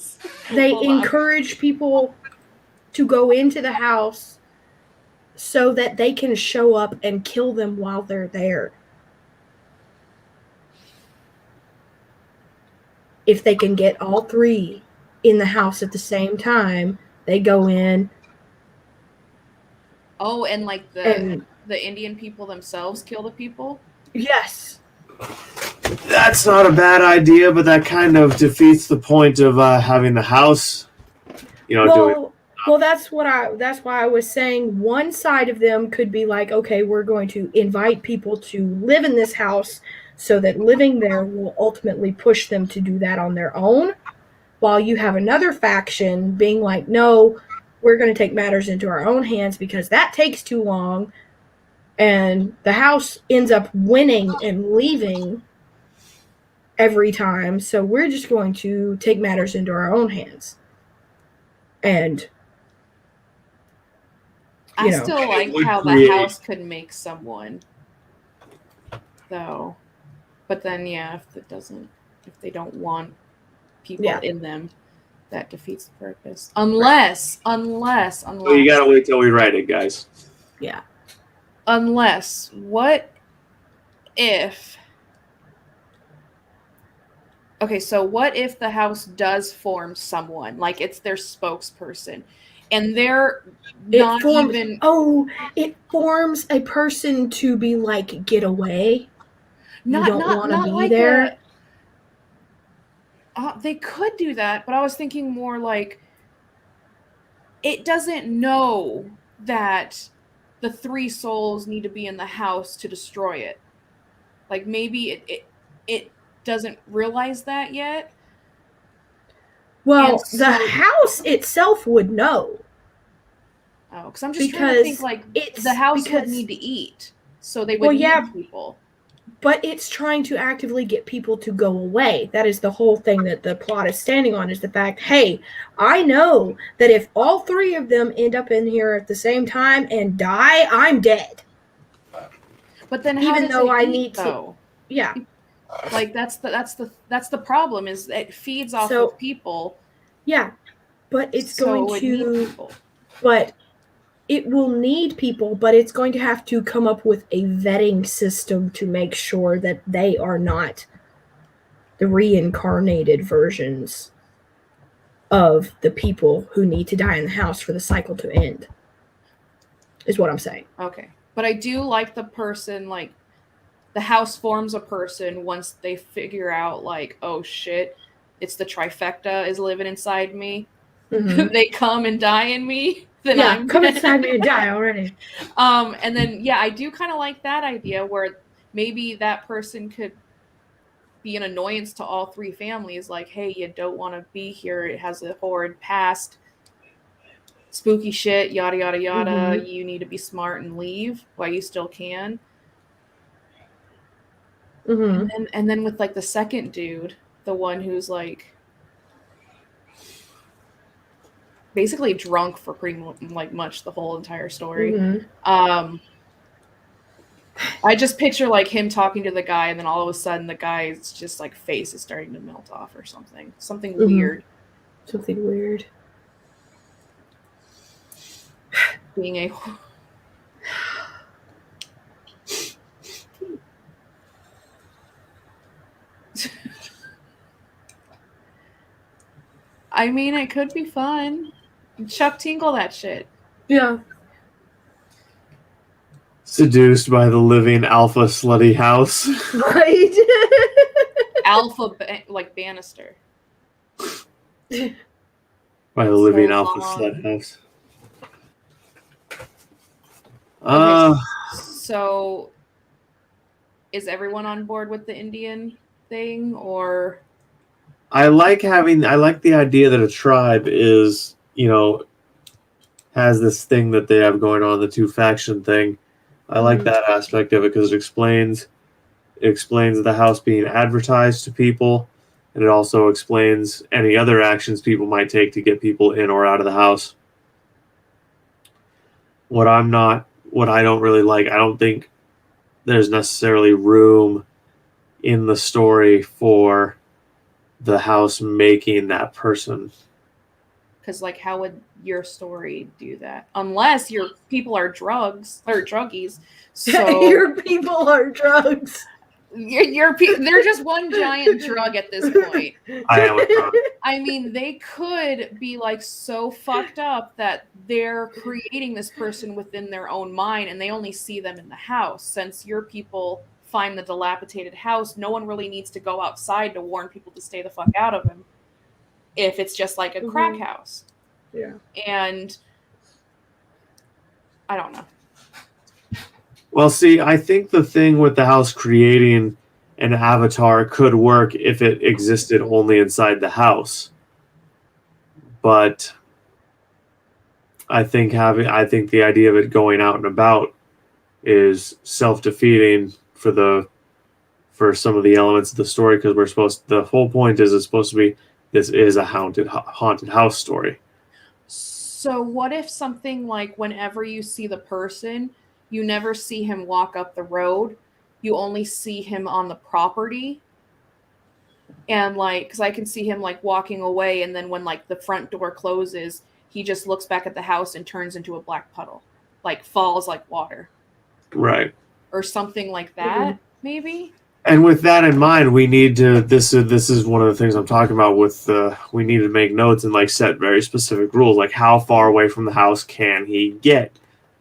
they encourage people to go into the house so that they can show up and kill them while they're there. If they can get all three in the house at the same time, they go in. Oh, and like the Indian people themselves kill the people? Yes. That's not a bad idea, but that kind of defeats the point of having the house, Well, that's why I was saying one side of them could be like, okay, we're going to invite people to live in this house so that living there will ultimately push them to do that on their own. While you have another faction being like, no, we're going to take matters into our own hands because that takes too long. And the house ends up winning and leaving every time. So we're just going to take matters into our own hands. And I still like how the house could make someone, though. But then, yeah, if they don't want people in them, that defeats the purpose. Unless. So you gotta wait till we write it, guys. Yeah. Unless, what if... Okay, so what if the house does form someone, like it's their spokesperson, and they're not even... Oh, it forms a person to be like, get away. You don't want to be like there. They could do that, but I was thinking more like it doesn't know that the 3 souls need to be in the house to destroy it. Like maybe it doesn't realize that yet. Well, the house itself would know. Oh, because I'm just trying to think like the house would need to eat, so they would need people. But it's trying to actively get people to go away. That is the whole thing that the plot is standing on, is the fact, hey, I know that if all 3 of them end up in here at the same time and die, I'm dead. But then how even does though it I eat, need though? to, yeah. Like that's the problem, is it feeds off of people. Yeah, but it's going to, but it will need people, but it's going to have to come up with a vetting system to make sure that they are not the reincarnated versions of the people who need to die in the house for the cycle to end, is what I'm saying. Okay. But I do like the person, like, the house forms a person once they figure out, like, oh shit, it's the trifecta is living inside me. Mm-hmm. They come and die in me. Then I'm come inside me and die already. And then, yeah, I do kind of like that idea where maybe that person could be an annoyance to all 3 families. Like, hey, you don't want to be here. It has a horrid past. Spooky shit, yada, yada, yada. Mm-hmm. You need to be smart and leave while you still can. Mm-hmm. And then with, like, the second dude, the one who's, like, basically drunk for pretty much the whole entire story. Mm-hmm. I just picture like him talking to the guy, and then all of a sudden the guy's just like face is starting to melt off or something. Something mm-hmm. weird. Something weird. Being a I mean, it could be fun. Chuck Tingle that shit. Yeah. Seduced by the living alpha slutty house. Right. Alpha, like Bannister. By the living alpha slut house. Okay, so is everyone on board with the Indian thing, or? I like the idea that a tribe is, has this thing that they have going on, the 2 faction thing. I like that aspect of it because it explains the house being advertised to people, and it also explains any other actions people might take to get people in or out of the house. What I don't really like, I don't think there's necessarily room in the story for the house making that person. Because, like, how would your story do that? Unless your people are druggies. So your people are drugs. They're just one giant drug at this point. I am a drug. I mean, they could be like so fucked up that they're creating this person within their own mind, and they only see them in the house. Since your people find the dilapidated house, no one really needs to go outside to warn people to stay the fuck out of him. If it's just like a crack house. Yeah. And I don't know. Well, see, I think the thing with the house creating an avatar could work if it existed only inside the house. But I think the idea of it going out and about is self-defeating for some of the elements of the story, because the whole point is it's supposed to be, this is a haunted house story. So what if something like whenever you see the person, you never see him walk up the road, you only see him on the property. And like, because I can see him like walking away, and then when like the front door closes, he just looks back at the house and turns into a black puddle, like falls like water. Right. Or something like that, maybe. And with that in mind, we need to. This is one of the things I'm talking about. With we need to make notes and like set very specific rules, like how far away from the house can he get?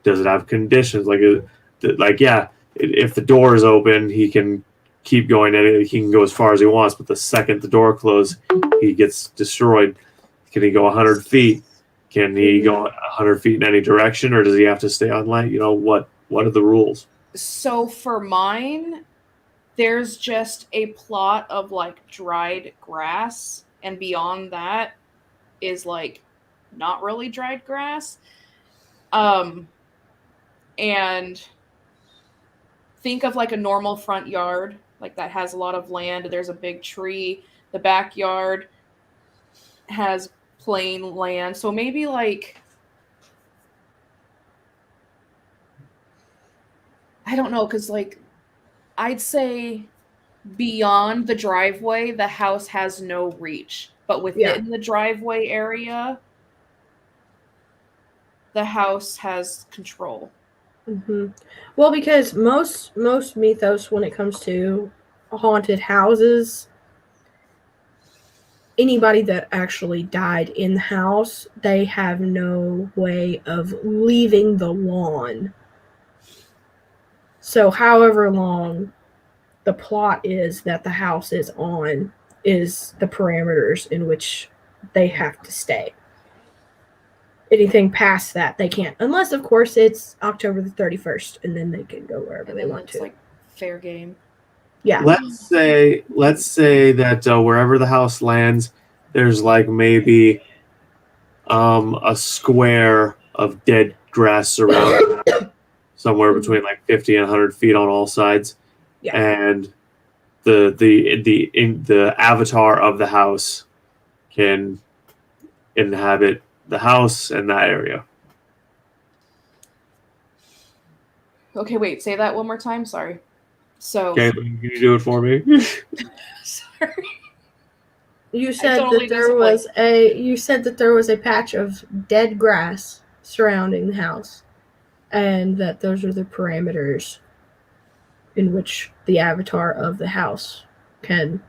Does it have conditions? Like yeah, if the door is open, he can keep going at it. He can go as far as he wants, but the second the door closes, he gets destroyed. Can he go 100 feet? Can he go 100 feet in any direction, or does he have to stay on land? You know what? What are the rules? So for mine, there's just a plot of like dried grass, and beyond that is like not really dried grass. And think of like a normal front yard, like that has a lot of land. There's a big tree. The backyard has plain land. So maybe like, I don't know, because like I'd say beyond the driveway, the house has no reach. But within the driveway area, the house has control. Mm-hmm. Well, because most mythos, when it comes to haunted houses, anybody that actually died in the house, they have no way of leaving the lawn. So however long the plot is that the house is on is the parameters in which they have to stay. Anything past that, they can't. Unless, of course, it's October the 31st, and then they can go wherever they want to. It's like fair game. Yeah. Let's say that wherever the house lands, there's like maybe a square of dead grass around somewhere between like 50 and 100 feet on all sides. Yeah. And the avatar of the house can inhabit the house and that area. Okay, wait, say that one more time. Sorry. So Okay, can you do it for me? sorry. You said that there was a patch of dead grass surrounding the house, and that those are the parameters in which the avatar of the house can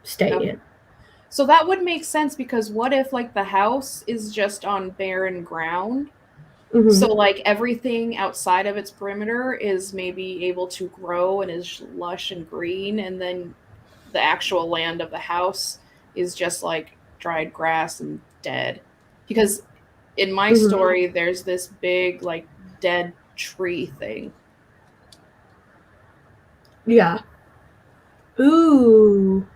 stay in. So that would make sense, because what if like the house is just on barren ground? Mm-hmm. So like everything outside of its perimeter is maybe able to grow and is lush and green, and then the actual land of the house is just like dried grass and dead. Because in my story, there's this big like dead tree thing. Yeah. Ooh.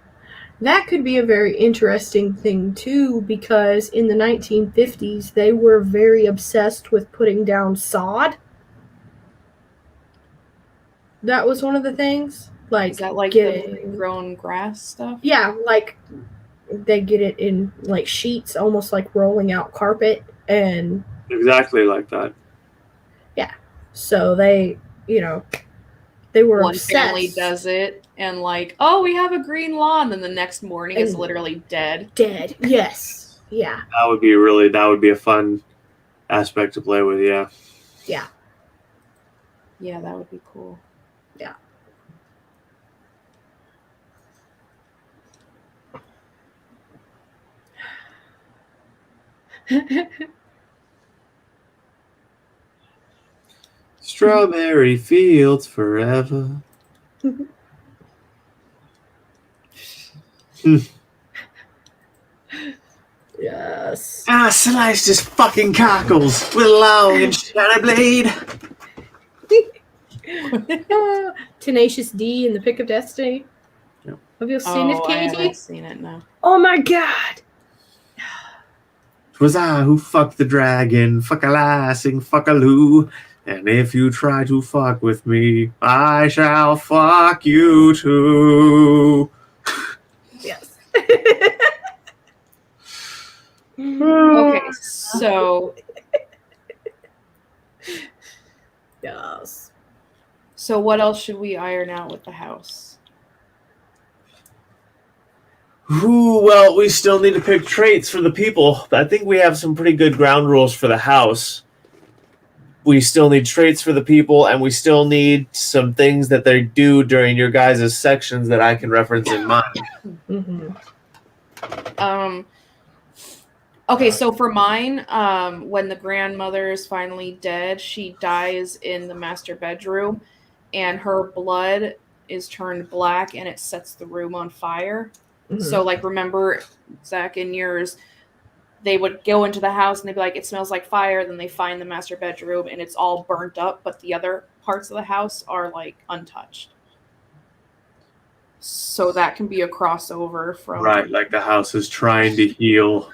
That could be a very interesting thing, too, because in the 1950s, they were very obsessed with putting down sod. That was one of the things. Like, is that like the grown grass stuff? Yeah, like they get it in like sheets, almost like rolling out carpet, and exactly like that. Yeah. So they, they were one obsessed. Family does it, and like, oh, we have a green lawn, and the next morning it's literally dead. Dead. Yes. Yeah. That would be a fun aspect to play with. Yeah. Yeah. Yeah, that would be cool. Yeah. Strawberry fields forever. Yes. I sliced his fucking cockles with a long and shiny blade. Tenacious D in the Pick of Destiny. Yep. Have you seen it, Katie? I haven't seen it, no. Oh my god! 'Twas I who fucked the dragon, fuck a lie, sing fuck a loo. And if you try to fuck with me, I shall fuck you too. Yes. Okay, so... Yes. So what else should we iron out with the house? Ooh, well, we still need to pick traits for the people. I think we have some pretty good ground rules for the house. We still need traits for the people, and we still need some things that they do during your guys' sections that I can reference in mine. Okay, so for mine, when the grandmother is finally dead, she dies in the master bedroom, and her blood is turned black, and it sets the room on fire. So, like, remember, Zach, in yours, they would go into the house and they'd be like, it smells like fire. Then they find the master bedroom and it's all burnt up, but the other parts of the house are like untouched. So that can be a crossover from... Right, like the house is trying to heal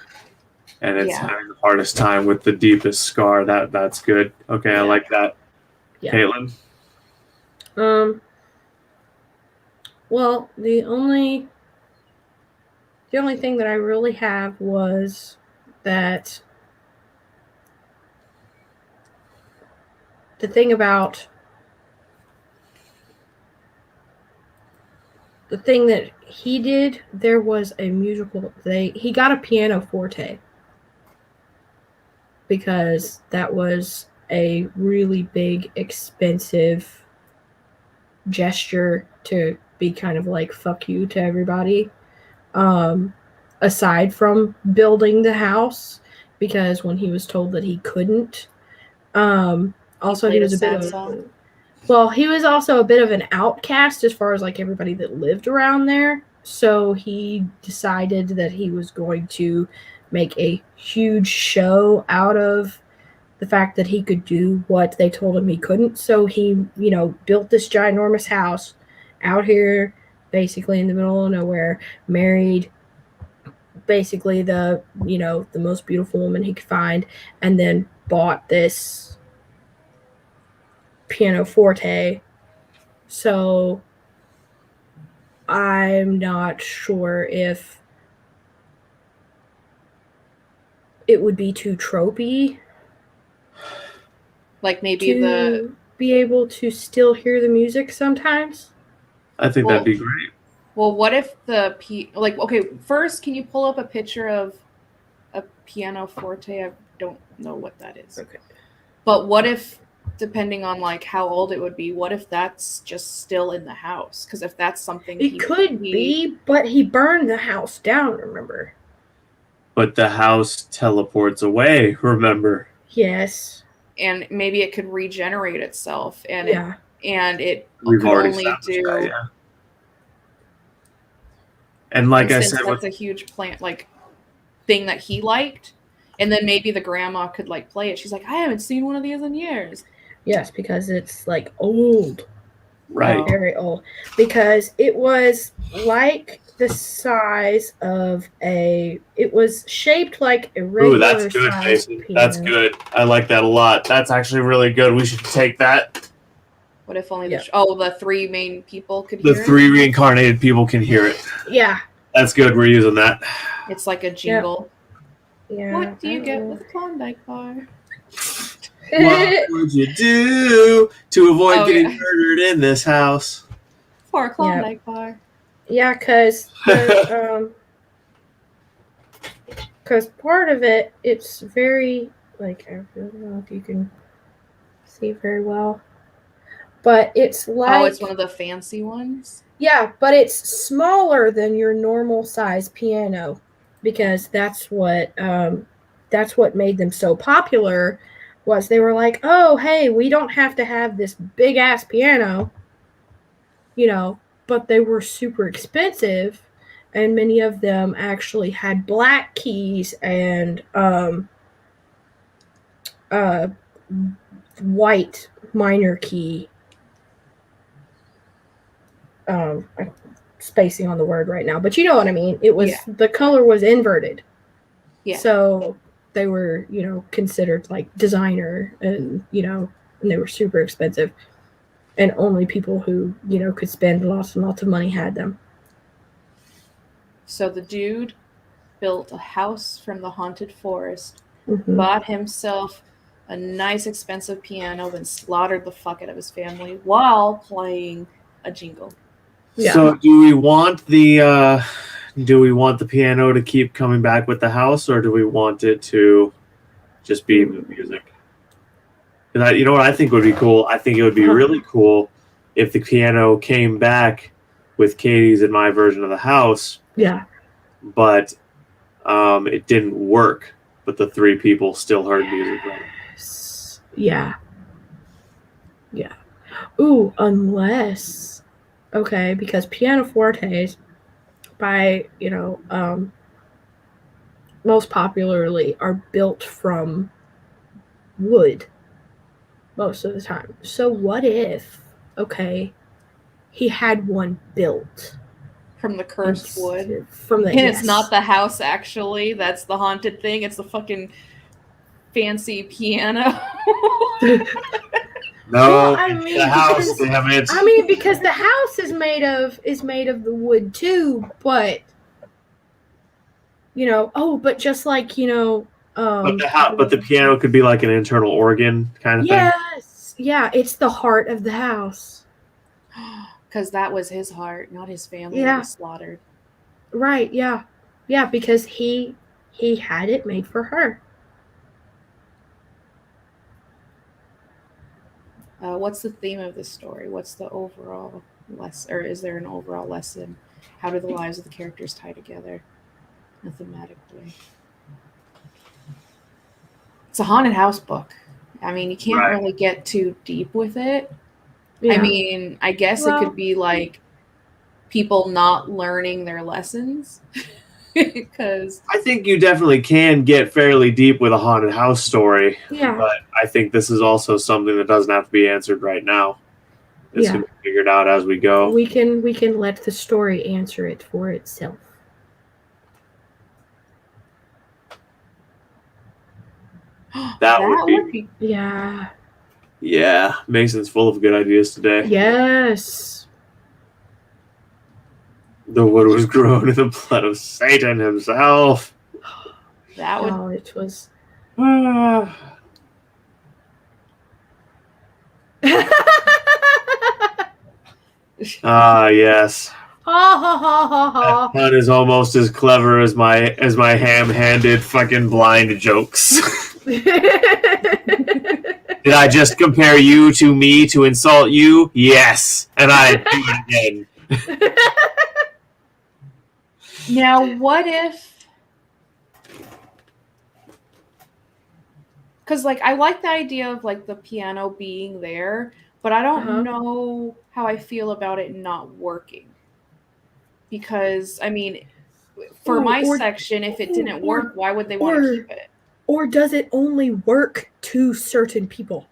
and it's having the hardest time with the deepest scar. That's good. Okay, I like that. Yeah. Caitlin? Well, the only thing that I really have was that the thing that he did, there was a musical, he got a pianoforte because that was a really big, expensive gesture to be kind of like, fuck you to everybody. Aside from building the house, because when he was told that he couldn't, also he was a bit of he was also a bit of an outcast as far as like everybody that lived around there. So he decided that he was going to make a huge show out of the fact that he could do what they told him he couldn't. So he, built this ginormous house out here, basically in the middle of nowhere, married basically the most beautiful woman he could find, and then bought this pianoforte. So I'm not sure if it would be too tropey. Like maybe to be able to still hear the music sometimes. I think that'd be great. Well, what if okay, first, can you pull up a picture of a pianoforte? I don't know what that is. Okay. But what if, depending on like how old it would be, what if that's just still in the house? Because if that's something it could be, but he burned the house down, remember? But the house teleports away, remember? Yes. And maybe it could regenerate itself, and it We've could already only do. That, yeah. And like I said, that's a huge thing that he liked, and then maybe the grandma could like play it. She's like, I haven't seen one of these in years. Yes, because it's like old. Right. Very old. Because it was like the size of it was shaped like a regular. Ooh, that's good, Jason. That's good. I like that a lot. That's actually really good. We should take that. What if only the three main people could hear it? The three reincarnated people can hear it. Yeah. That's good. We're using that. It's like a jingle. Yeah. What do you get with Klondike bar? What would you do to avoid getting murdered in this house? For a Klondike bar. Yeah, because part of it, it's very, like, I don't know if you can see very well, but it's like... Oh, it's one of the fancy ones? Yeah, but it's smaller than your normal size piano, because that's what made them so popular. Was they were like, oh, hey, we don't have to have this big ass piano, but they were super expensive, and many of them actually had black keys and white minor key. I'm spacing on the word right now, but you know what I mean. It was the color was inverted. Yeah. So they were, considered like designer, and and they were super expensive, and only people who could spend lots and lots of money had them. So the dude built a house from the haunted forest, bought himself a nice expensive piano, then slaughtered the fuck out of his family while playing a jingle. Yeah. So do we want the piano to keep coming back with the house, or do we want it to just be music? And you know what I think would be cool? I think it would be really cool if the piano came back with Katie's and my version of the house. Yeah. But it didn't work. But the three people still heard music. Yeah. Yeah. Ooh, unless, okay, because pianofortes, by, most popularly are built from wood most of the time. So what if, okay, he had one built from the cursed wood? From the, and yes. It's not the house, actually. That's the haunted thing. It's the fucking fancy piano. No, well, I mean, the house. Because the house is made of the wood too, but but just like but the piano could be like an internal organ kind of thing. Yes, yeah, it's the heart of the house. Because that was his heart, not his family. Yeah. Was slaughtered. Right. Yeah. Yeah. Because he had it made for her. What's the theme of this story? What's the overall lesson? Or is there an overall lesson? How do the lives of the characters tie together thematically? It's a haunted house book. I mean, you can't really get too deep with it. Yeah. I mean, I guess it could be like people not learning their lessons. Because I think you definitely can get fairly deep with a haunted house story. Yeah. But I think this is also something that doesn't have to be answered right now. It's going to be figured out as we go. We can let the story answer it for itself. That would be. Yeah. Yeah. Mason's full of good ideas today. Yes. The wood was grown in the blood of Satan himself. That would. Oh, it was. Yes. That pun is almost as clever as my ham-handed fucking blind jokes. Did I just compare you to me to insult you? Yes. And I do it again. Now, what if... Because, I like the idea of, the piano being there, but I don't know how I feel about it not working. Because, I mean, for my section, if it didn't work, why would they want to keep it? Or does it only work to certain people?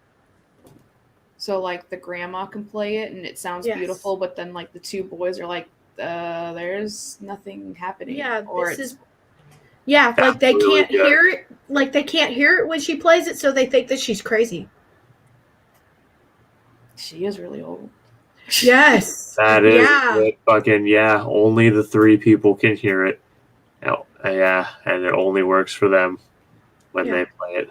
So, the grandma can play it, and it sounds beautiful, but then, the two boys are there's nothing happening. Yeah, or they can't hear it. They can't hear it when she plays it, so they think that she's crazy. She is really old. Yes. That is fucking, only the three people can hear it. Yeah, and it only works for them when they play it.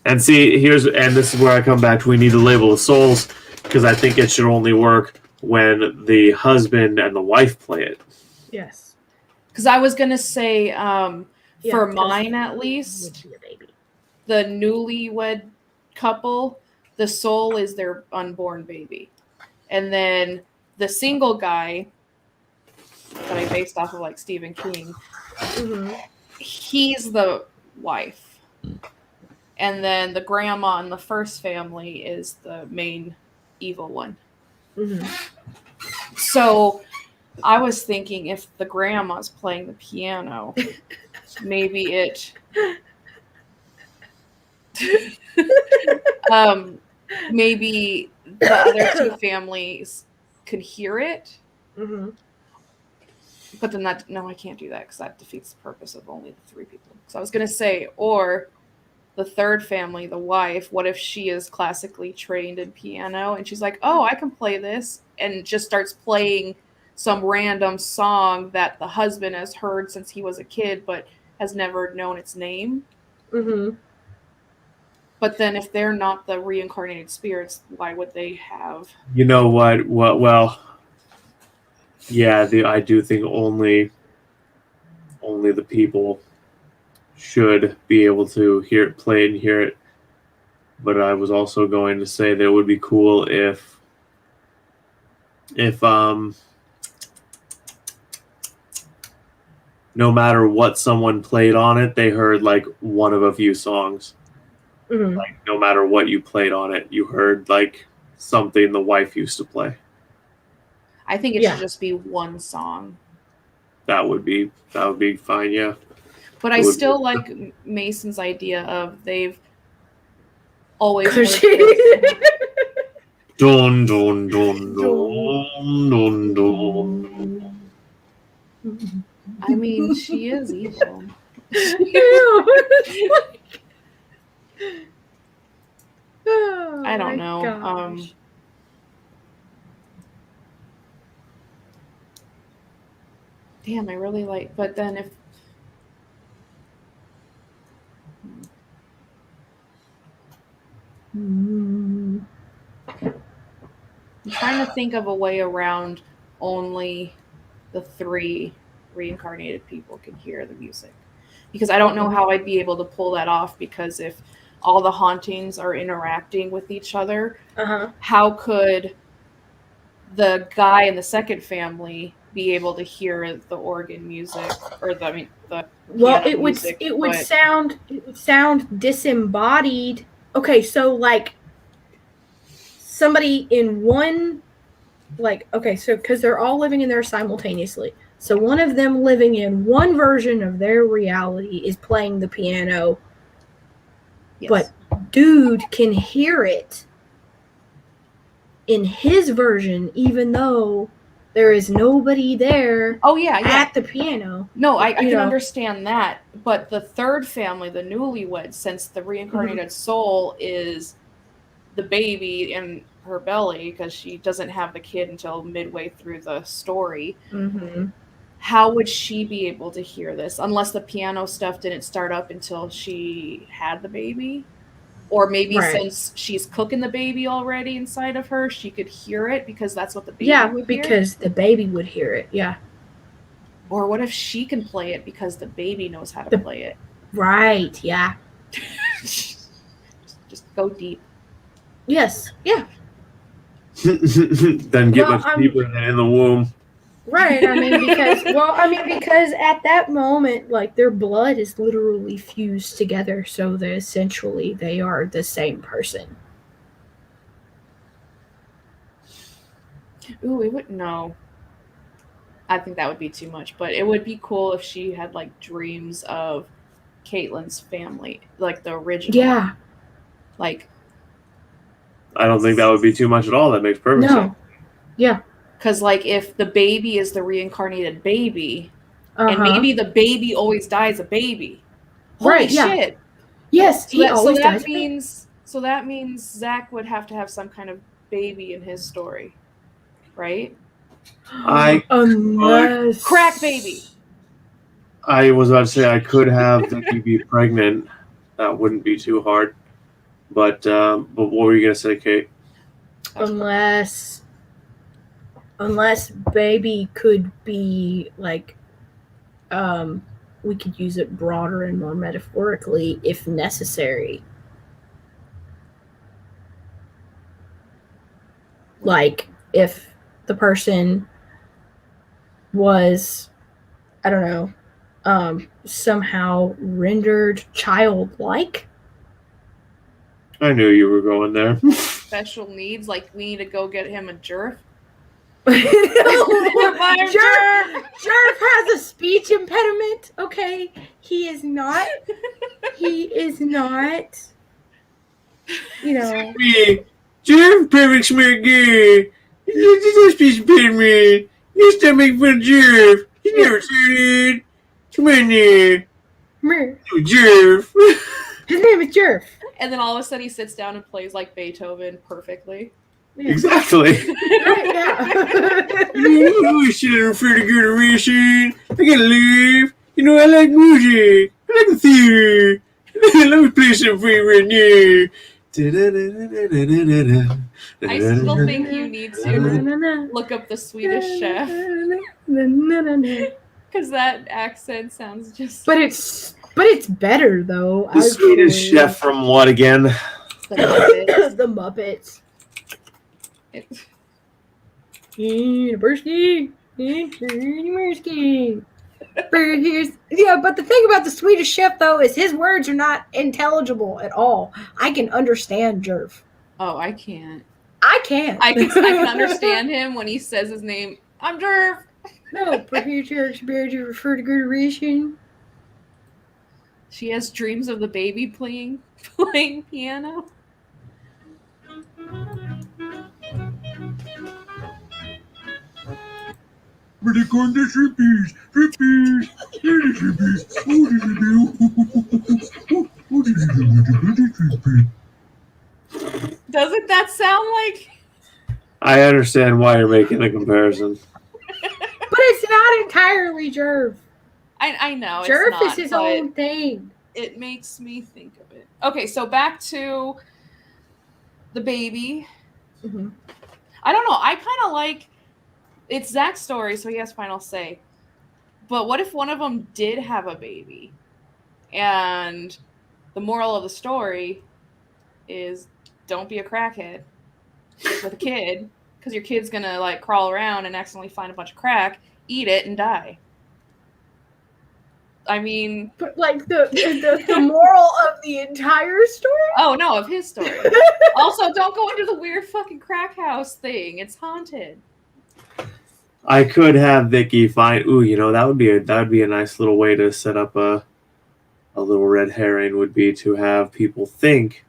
And see, this is where I come back to we need to label the souls, because I think it should only work when the husband and the wife play it. Yes. Because I was going to say, for mine at least, the newlywed couple, the soul is their unborn baby. And then the single guy that I based off of Stephen King, he's the wife. And then the grandma in the first family is the main evil one. Mm-hmm. So I was thinking if the grandma's playing the piano, maybe it maybe the other two families could hear it. Mm-hmm. But then I can't do that because that defeats the purpose of only the three people. So I was going to say, or the third family, the wife, what if she is classically trained in piano and she's like, oh, I can play this, and just starts playing some random song that the husband has heard since he was a kid but has never known its name. Mm-hmm. But then if they're not the reincarnated spirits, why would they have... You know what? Well, yeah, I do think only the people should be able to play it and hear it. But I was also going to say that it would be cool if no matter what someone played on it, they heard like one of a few songs. Mm-hmm. Like no matter what you played on it, you heard like something the wife used to play. I think it should just be one song. That would be fine, yeah. But I still like Mason's idea of they've always heard this. Dun dun dun dun dun dun. I mean, she is evil. Oh, I don't know. Gosh. Damn, I really like. But then if I'm trying to think of a way around only the 3 reincarnated people can hear the music, because I don't know how I'd be able to pull that off, because if all the hauntings are interacting with each other, how could the guy in the second family be able to hear the organ music or the well, it would sound disembodied. Okay, so like somebody in one, like, okay, so because they're all living in there simultaneously, so one of them living in one version of their reality is playing the piano, but dude can hear it in his version even though there is nobody there at the piano. No, I can understand that. But the third family, the newlyweds, since the reincarnated soul is the baby in her belly, because she doesn't have the kid until midway through the story, how would she be able to hear this? Unless the piano stuff didn't start up until she had the baby? Or maybe since she's cooking the baby already inside of her, she could hear it because that's what the baby would hear? Yeah, because the baby would hear it, yeah. Or what if she can play it because the baby knows how to play it? Right, yeah. Just go deep. Yes, yeah. Then get much deeper in the womb. Right, because at that moment, like, their blood is literally fused together, so that essentially they are the same person. Ooh, it would, no. I think that would be too much, but it would be cool if she had, like, dreams of Caitlin's family, like the original. Yeah. Like, I don't think that would be too much at all. That makes perfect sense. Yeah. Because, like, if the baby is the reincarnated baby, and maybe the baby always dies a baby. Holy shit. Yes, so that means Zack would have to have some kind of baby in his story, right? Unless... Crack baby. I was about to say I could have Vicky be pregnant. That wouldn't be too hard. But what were you going to say, Kate? Unless baby could be, like, we could use it broader and more metaphorically if necessary. Like, if the person was, I don't know, somehow rendered childlike. I knew you were going there. Special needs, like we need to go get him a jerf. Jerf has a speech impediment. Okay, he is not. You know. Jerf, perfect smart guy. He's a speech impediment. You stop making fun of Jerf. He never said it. Come on there. Jerf. His name is Jerf. And then all of a sudden he sits down and plays like Beethoven perfectly. Yeah. Exactly. Right, yeah. Oh, shit, I'm afraid to go to racing. I gotta leave. You know, I like music. I like the theater. I Let me play some favorite new. I still think you need to look up the Swedish Chef because that accent sounds just. But it's better though. The Swedish Chef from what again? The Muppets. The Muppets. University. Burgers. Yeah, but the thing about the Swedish Chef though is his words are not intelligible at all. I can understand Jerv. Oh, I can't. I can. I can understand him when he says his name. I'm Jerv. No, prepared your experience to refer to graduation. She has dreams of the baby playing piano. Doesn't that sound like? I understand why you're making a comparison. But it's not entirely Jerv. I know. Jerv is his own thing. It makes me think of it. Okay, so back to the baby. Mm-hmm. I don't know. I kind of like. It's Zack's story, so he has final say. But what if one of them did have a baby? And the moral of the story is don't be a crackhead with a kid, because your kid's going to like crawl around and accidentally find a bunch of crack, eat it, and die. I mean... But like the moral of the entire story? Oh, no, of his story. Also, don't go into the weird fucking crack house thing. It's haunted. I could have Vicky find. Ooh, you know that would be a nice little way to set up a little red herring. Would be to have people think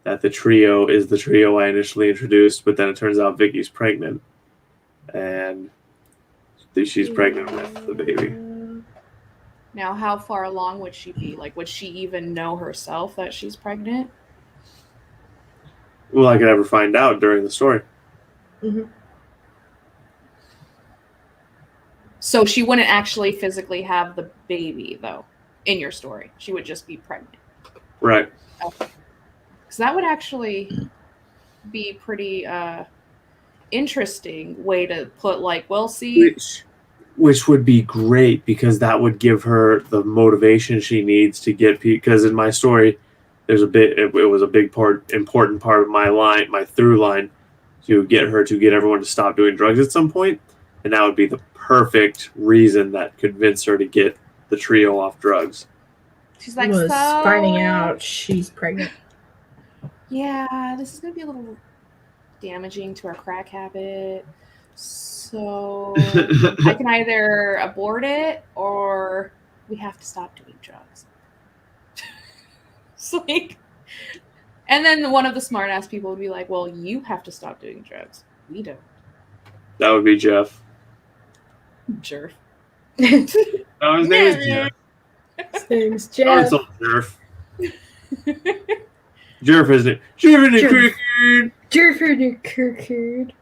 that the trio is the trio I initially introduced, but then it turns out Vicky's pregnant, and she's pregnant with the baby. Now, how far along would she be? Like, would she even know herself that she's pregnant? Well, I could never find out during the story. Mm-hmm. So she wouldn't actually physically have the baby, though, in your story. She would just be pregnant. Right. Okay. Because that would actually be pretty interesting way to put, like, well, see... Which would be great, because that would give her the motivation she needs to get... Because in my story, there's it was a important part of my through line, to get everyone to stop doing drugs at some point. And that would be the perfect reason that convinced her to get the trio off drugs. She's like, finding out she's pregnant. Yeah, this is going to be a little damaging to our crack habit. So I can either abort it or we have to stop doing drugs. It's like, and then one of the smart ass people would be like, well, you have to stop doing drugs. We don't. That would be Jeff. Jerf. No, his name is Jeff. His name's Jeff. Oh, it's Jerf. Jerf, isn't it? Jerf in the cricket. Jerf in the cricket.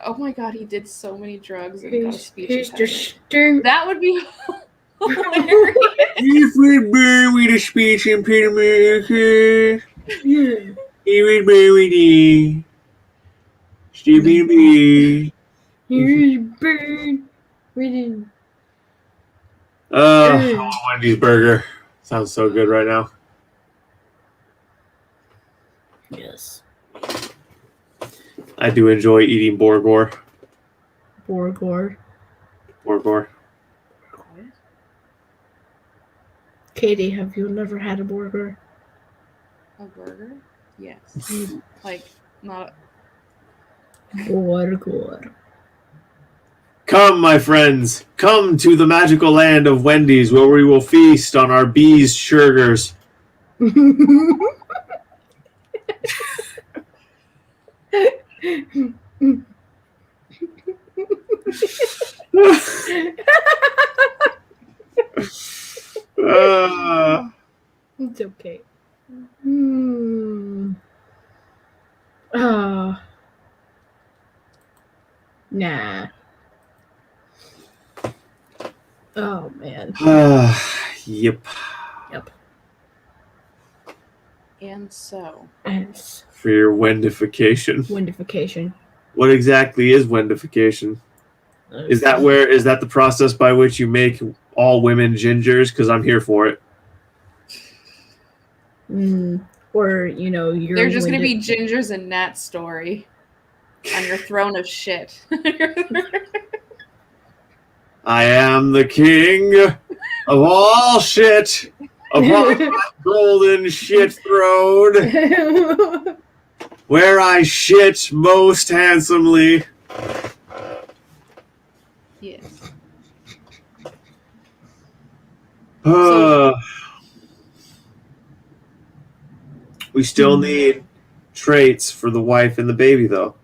Oh my god, he did so many drugs and got a speech. That would be hilarious. If we buried a speech in Pieper, yeah. He was buried. Stevie B. Here's bird. Reading. I want Wendy's burger. Sounds so good right now. Yes. I do enjoy eating Borgor. Borgor. Katie, have you never had a burger? A burger? Yes. Like, not... Borgor. Come, my friends. Come to the magical land of Wendy's, where we will feast on our bees' sugar's. It's okay. Nah. Oh man. Yep. And so. For your wendification. Wendification. What exactly is wendification? Is that the process by which you make all women gingers? Because I'm here for it. Or, you're... They're just going to be gingers in Nat's story. On your throne of shit. I am the king of all shit upon my golden shit throne, where I shit most handsomely. Yes. We still need traits for the wife and the baby, though.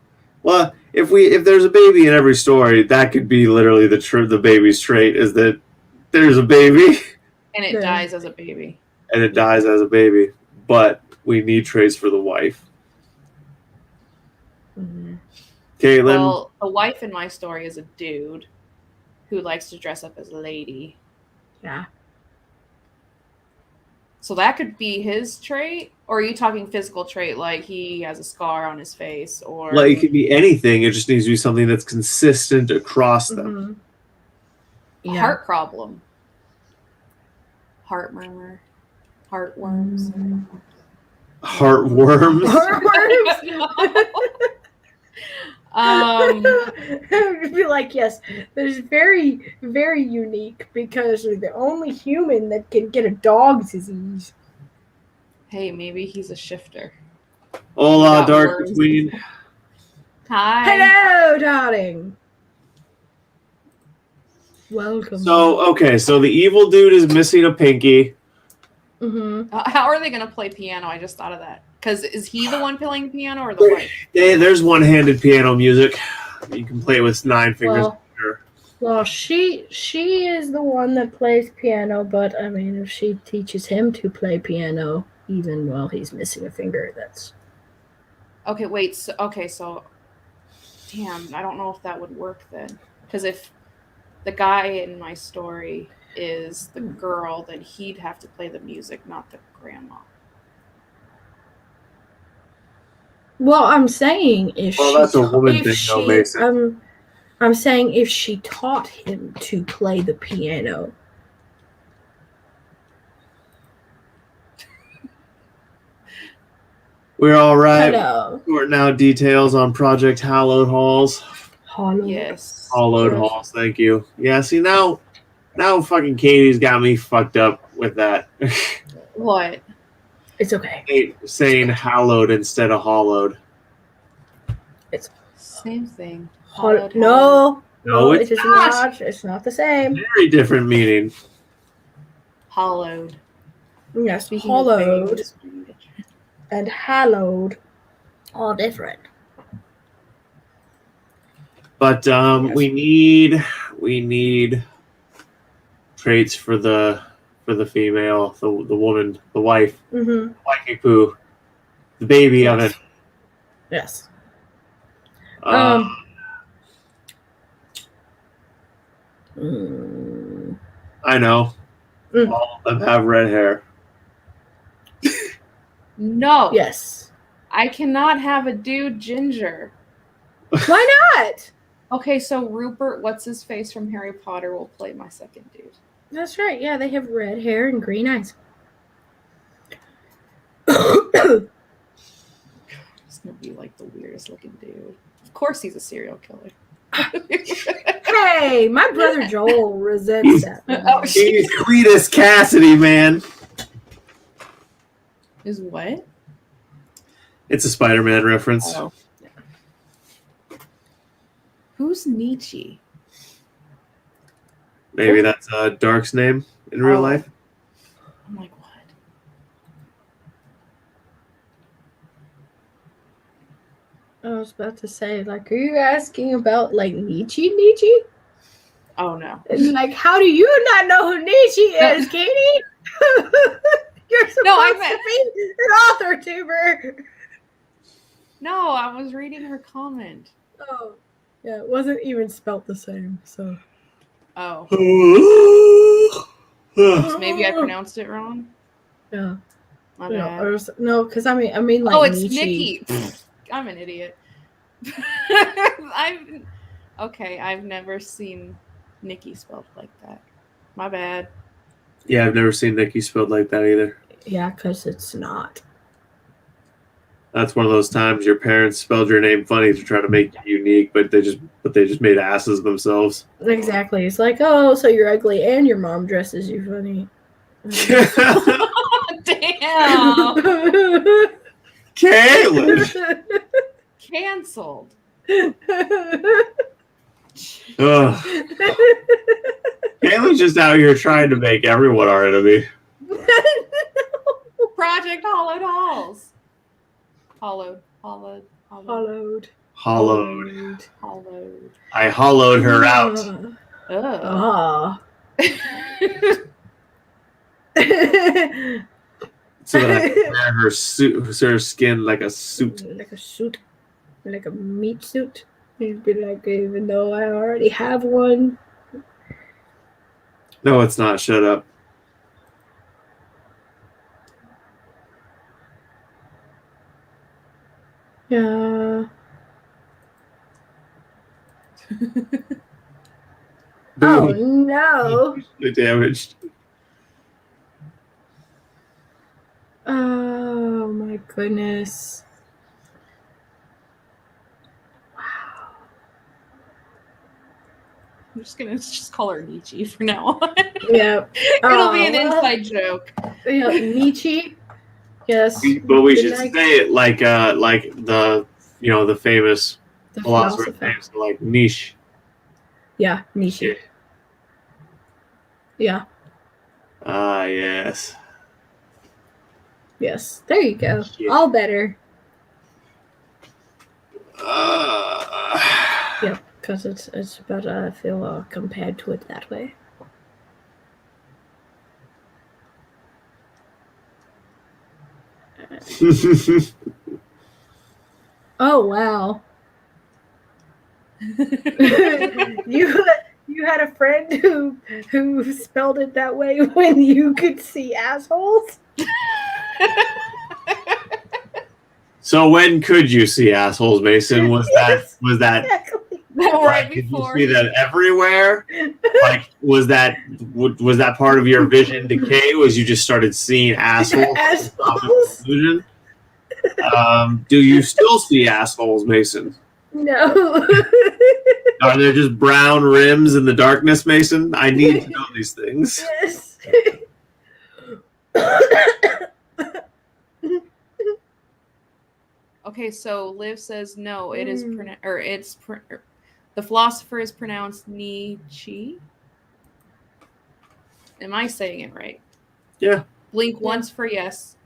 Well, if there's a baby in every story, that could be literally the baby's trait, is that there's a baby. And it dies as a baby. And it dies as a baby. But we need traits for the wife. Caitlin? Well, the wife in my story is a dude who likes to dress up as a lady. Yeah. So that could be his trait? Or are you talking physical trait, like he has a scar on his face? Or Like, it could be anything. It just needs to be something that's consistent across them. Yeah. Heart problem. Heart murmur. Heartworms. Heartworms? I'd be like, yes, that is very, very unique because you're the only human that can get a dog's disease. Hey, maybe he's a shifter. Hola, Dark Queen. Hi. Hello, darling. Welcome. So the evil dude is missing a pinky. How are they going to play piano? I just thought of that. Because is he the one playing piano or the wife? There's one-handed piano music. You can play it with 9 fingers. Well, she is the one that plays piano, but I mean, if she teaches him to play piano, even while he's missing a finger, that's... Okay, wait. So, damn, I don't know if that would work then. Because if the guy in my story is the girl, then he'd have to play the music, not the grandma. Well, I'm saying that's a woman thing, though, Mason. I'm saying if she taught him to play the piano. We're all right. Sorting out details on Project Hallowed Halls. Yes. Hallowed Halls, thank you. Yeah, see, now fucking Katie's got me fucked up with that. What? It's okay. Saying hallowed instead of hollowed. It's same thing. Hollowed. No, it's not. It's not the same. Very different meaning. Hollowed. Yes, hollowed and hallowed, all different. But yes. we need traits for the female, the woman, the wife, wifey poo, the baby of it. Yes. I know. All of them have red hair. No. Yes. I cannot have a dude ginger. Why not? Okay, so Rupert, what's his face from Harry Potter, will play my second dude. That's right. Yeah, they have red hair and green eyes. He's gonna be like the weirdest looking dude. Of course, he's a serial killer. Hey, my brother Joel resents that. He's Cletus Cassidy, man. Is what? It's a Spider-Man reference. Oh. Who's Nietzsche? Maybe that's Dark's name in real life. I'm like, what? I was about to say, like, are you asking about, like, Nietzsche? Oh, no. And, like, how do you not know who Nietzsche is, Katie? You're supposed to be an author tuber. No, I was reading her comment. Oh. Yeah, it wasn't even spelt the same, so... Oh. So maybe I pronounced it wrong? Yeah. My No, bad. no, because I mean like. Oh, it's Nietzsche. Nikki. I'm an idiot. I've never seen Nikki spelled like that. My bad. Yeah, I've never seen Nikki spelled like that either. Yeah, because it's not. That's one of those times your parents spelled your name funny to try to make you unique, but they just made asses themselves. Exactly. It's like, oh, so you're ugly and your mom dresses you funny. Damn. Caitlin! Cancelled. Ugh. Caitlin's just out here trying to make everyone our enemy. Project Hollowed Halls. Hollowed. I hollowed her out. So that I can wear her skin like a suit. Like a meat suit. You'd be like, even though I already have one. No, it's not. Shut up. Yeah. Oh no. Damaged. Oh my goodness. I'm just gonna call her Nietzsche for now on. Yeah. It'll be an inside joke. Yeah, Nietzsche. Yes. But we should say it like the the famous philosopher names like niche. Yeah, Nietzsche. Yeah. Ah, yes. Yes. There you go. Yeah. All better. Yep, because it's better. I feel compared to it that way. Oh wow. You had a friend who spelled it that way when you could see assholes? So when could you see assholes, Mason? Was that exactly. Right did before you see that everywhere? Like was that part of your vision decay? Was you just started seeing assholes? Do you still see assholes, Mason? No. Are there just brown rims in the darkness, Mason? I need to know these things. Yes. Okay, so Liv says no. It is the philosopher is pronounced Nietzsche. Am I saying it right? Yeah. Blink once for yes.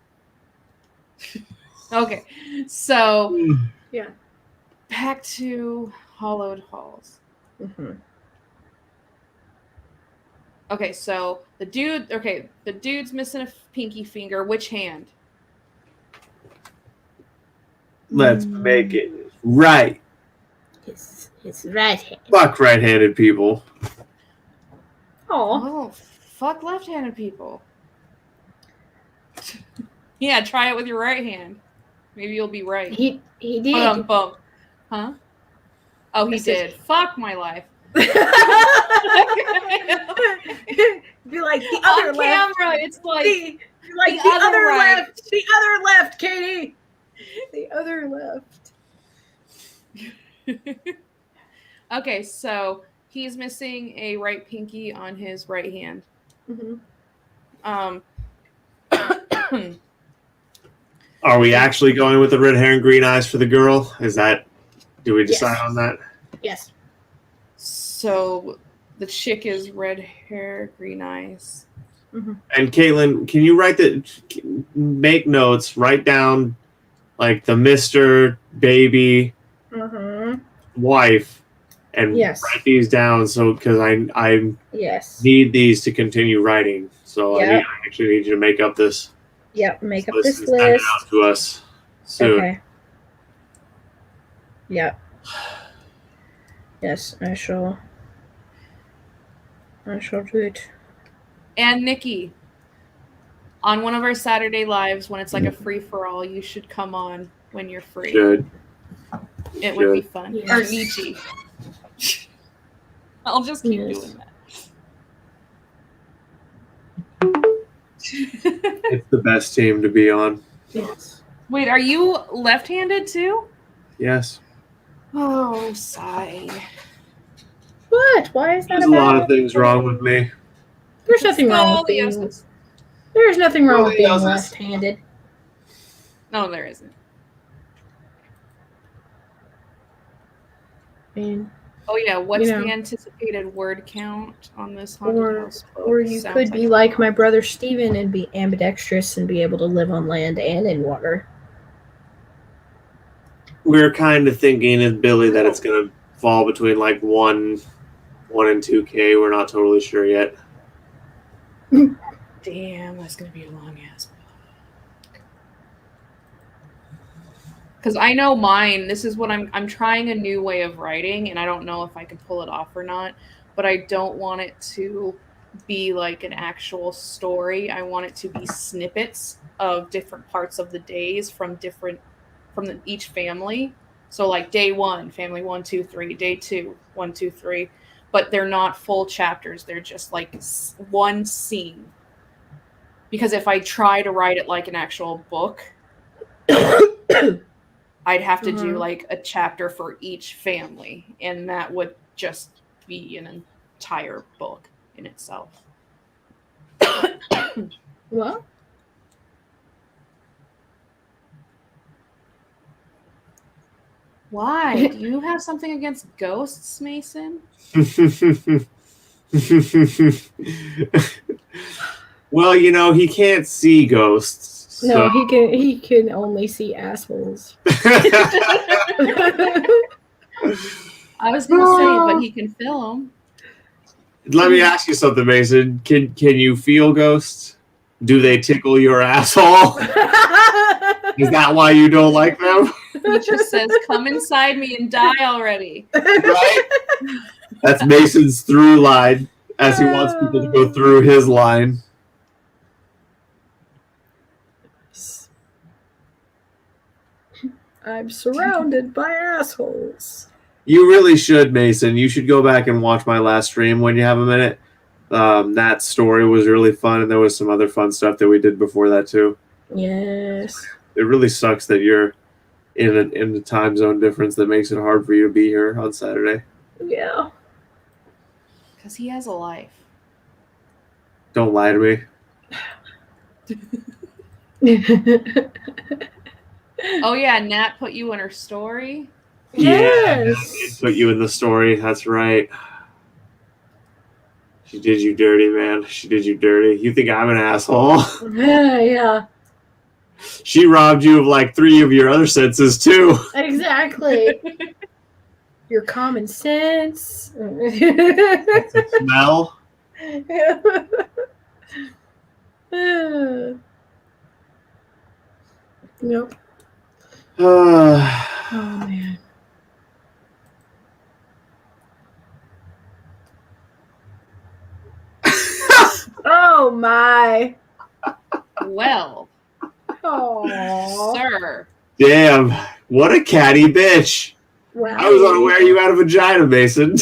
Okay, so yeah. Back to Hollowed Halls. Mm-hmm. Okay, so the dude's missing a pinky finger. Which hand? Let's make it right. His right hand. Fuck right-handed people. Oh, fuck left-handed people. Yeah, try it with your right hand. Maybe you'll be right. He did. Bump. Huh? Oh, he did. Fuck my life. Be like the other on left. Camera, it's like the other right. left. The other left, Katie. The other left. Okay, so he's missing a right pinky on his right hand. Mm-hmm. Are we actually going with the red hair and green eyes for the girl? Do we decide on that? Yes. So the chick is red hair, green eyes. Mm-hmm. And Caitlin, can you make notes, write down like the Mr. Baby wife and write these down because I need these to continue writing. So I actually need you to make up this. Yep, make up this list. Send it out to us soon. Okay. Yep. Yes, I shall do it. And Nikki. On one of our Saturday lives, when it's like a free-for-all, you should come on when you're free. Should. It would be fun. Yes. Or Nietzsche. I'll just keep doing that. It's the best team to be on. Yes. Wait, are you left-handed too? Yes. Oh, sigh. What? Why is that There's a lot of things wrong with me. There's nothing wrong with being. There's nothing wrong with being left-handed. No, there isn't. And, oh yeah, what's the anticipated word count on this haunted house book? Or you could be like my brother Steven and be ambidextrous and be able to live on land and in water. We're kind of thinking, as Billy, that it's going to fall between like 1 and 2K. We're not totally sure yet. Damn, that's going to be a long ass book. Because I know mine, this is what I'm trying a new way of writing, and I don't know if I can pull it off or not, but I don't want it to be like an actual story. I want it to be snippets of different parts of the days from each family. So like day 1, family 1, 2, 3, day 2, 1, 2, 3, but they're not full chapters. They're just like one scene. Because if I try to write it like an actual book, I'd have to do like a chapter for each family, and that would just be an entire book in itself. What? Why? Do you have something against ghosts, Mason? Well, he can't see ghosts. No, he can only see assholes. I was gonna say, but he can feel them. Let me ask you something, Mason. Can you feel ghosts? Do they tickle your asshole? Is that why you don't like them? He just says, "Come inside me and die already." Right? That's Mason's through line, as he wants people to go through his line. I'm surrounded by assholes. You really should, Mason. You should go back and watch my last stream when you have a minute. That story was really fun, and there was some other fun stuff that we did before that too. Yes. It really sucks that you're in the time zone difference that makes it hard for you to be here on Saturday. Yeah. Because he has a life. Don't lie to me. Oh yeah, Nat put you in her story. Yes. Yeah, put you in the story. That's right. She did you dirty, man. She did you dirty. You think I'm an asshole? Yeah. She robbed you of like 3 of your other senses too. Exactly. Your common sense. Smell. Nope. Oh man. Oh my. Well. Oh. Sir. Damn. What a catty bitch. Wow. I was unaware you had a vagina, Mason.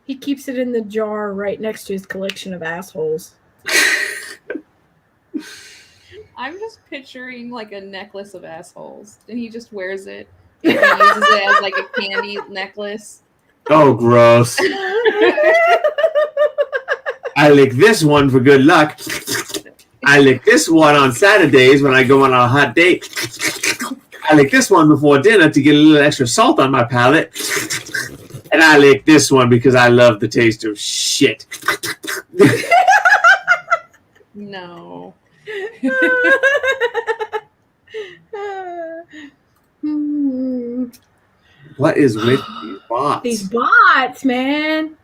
He keeps it in the jar right next to his collection of assholes. I'm just picturing like a necklace of assholes, and he just wears it. And he uses it as like a candy necklace. Oh, gross. I lick this one for good luck. I lick this one on Saturdays when I go on a hot date. I lick this one before dinner to get a little extra salt on my palate. And I lick this one because I love the taste of shit. No. What is with these bots? These bots, man.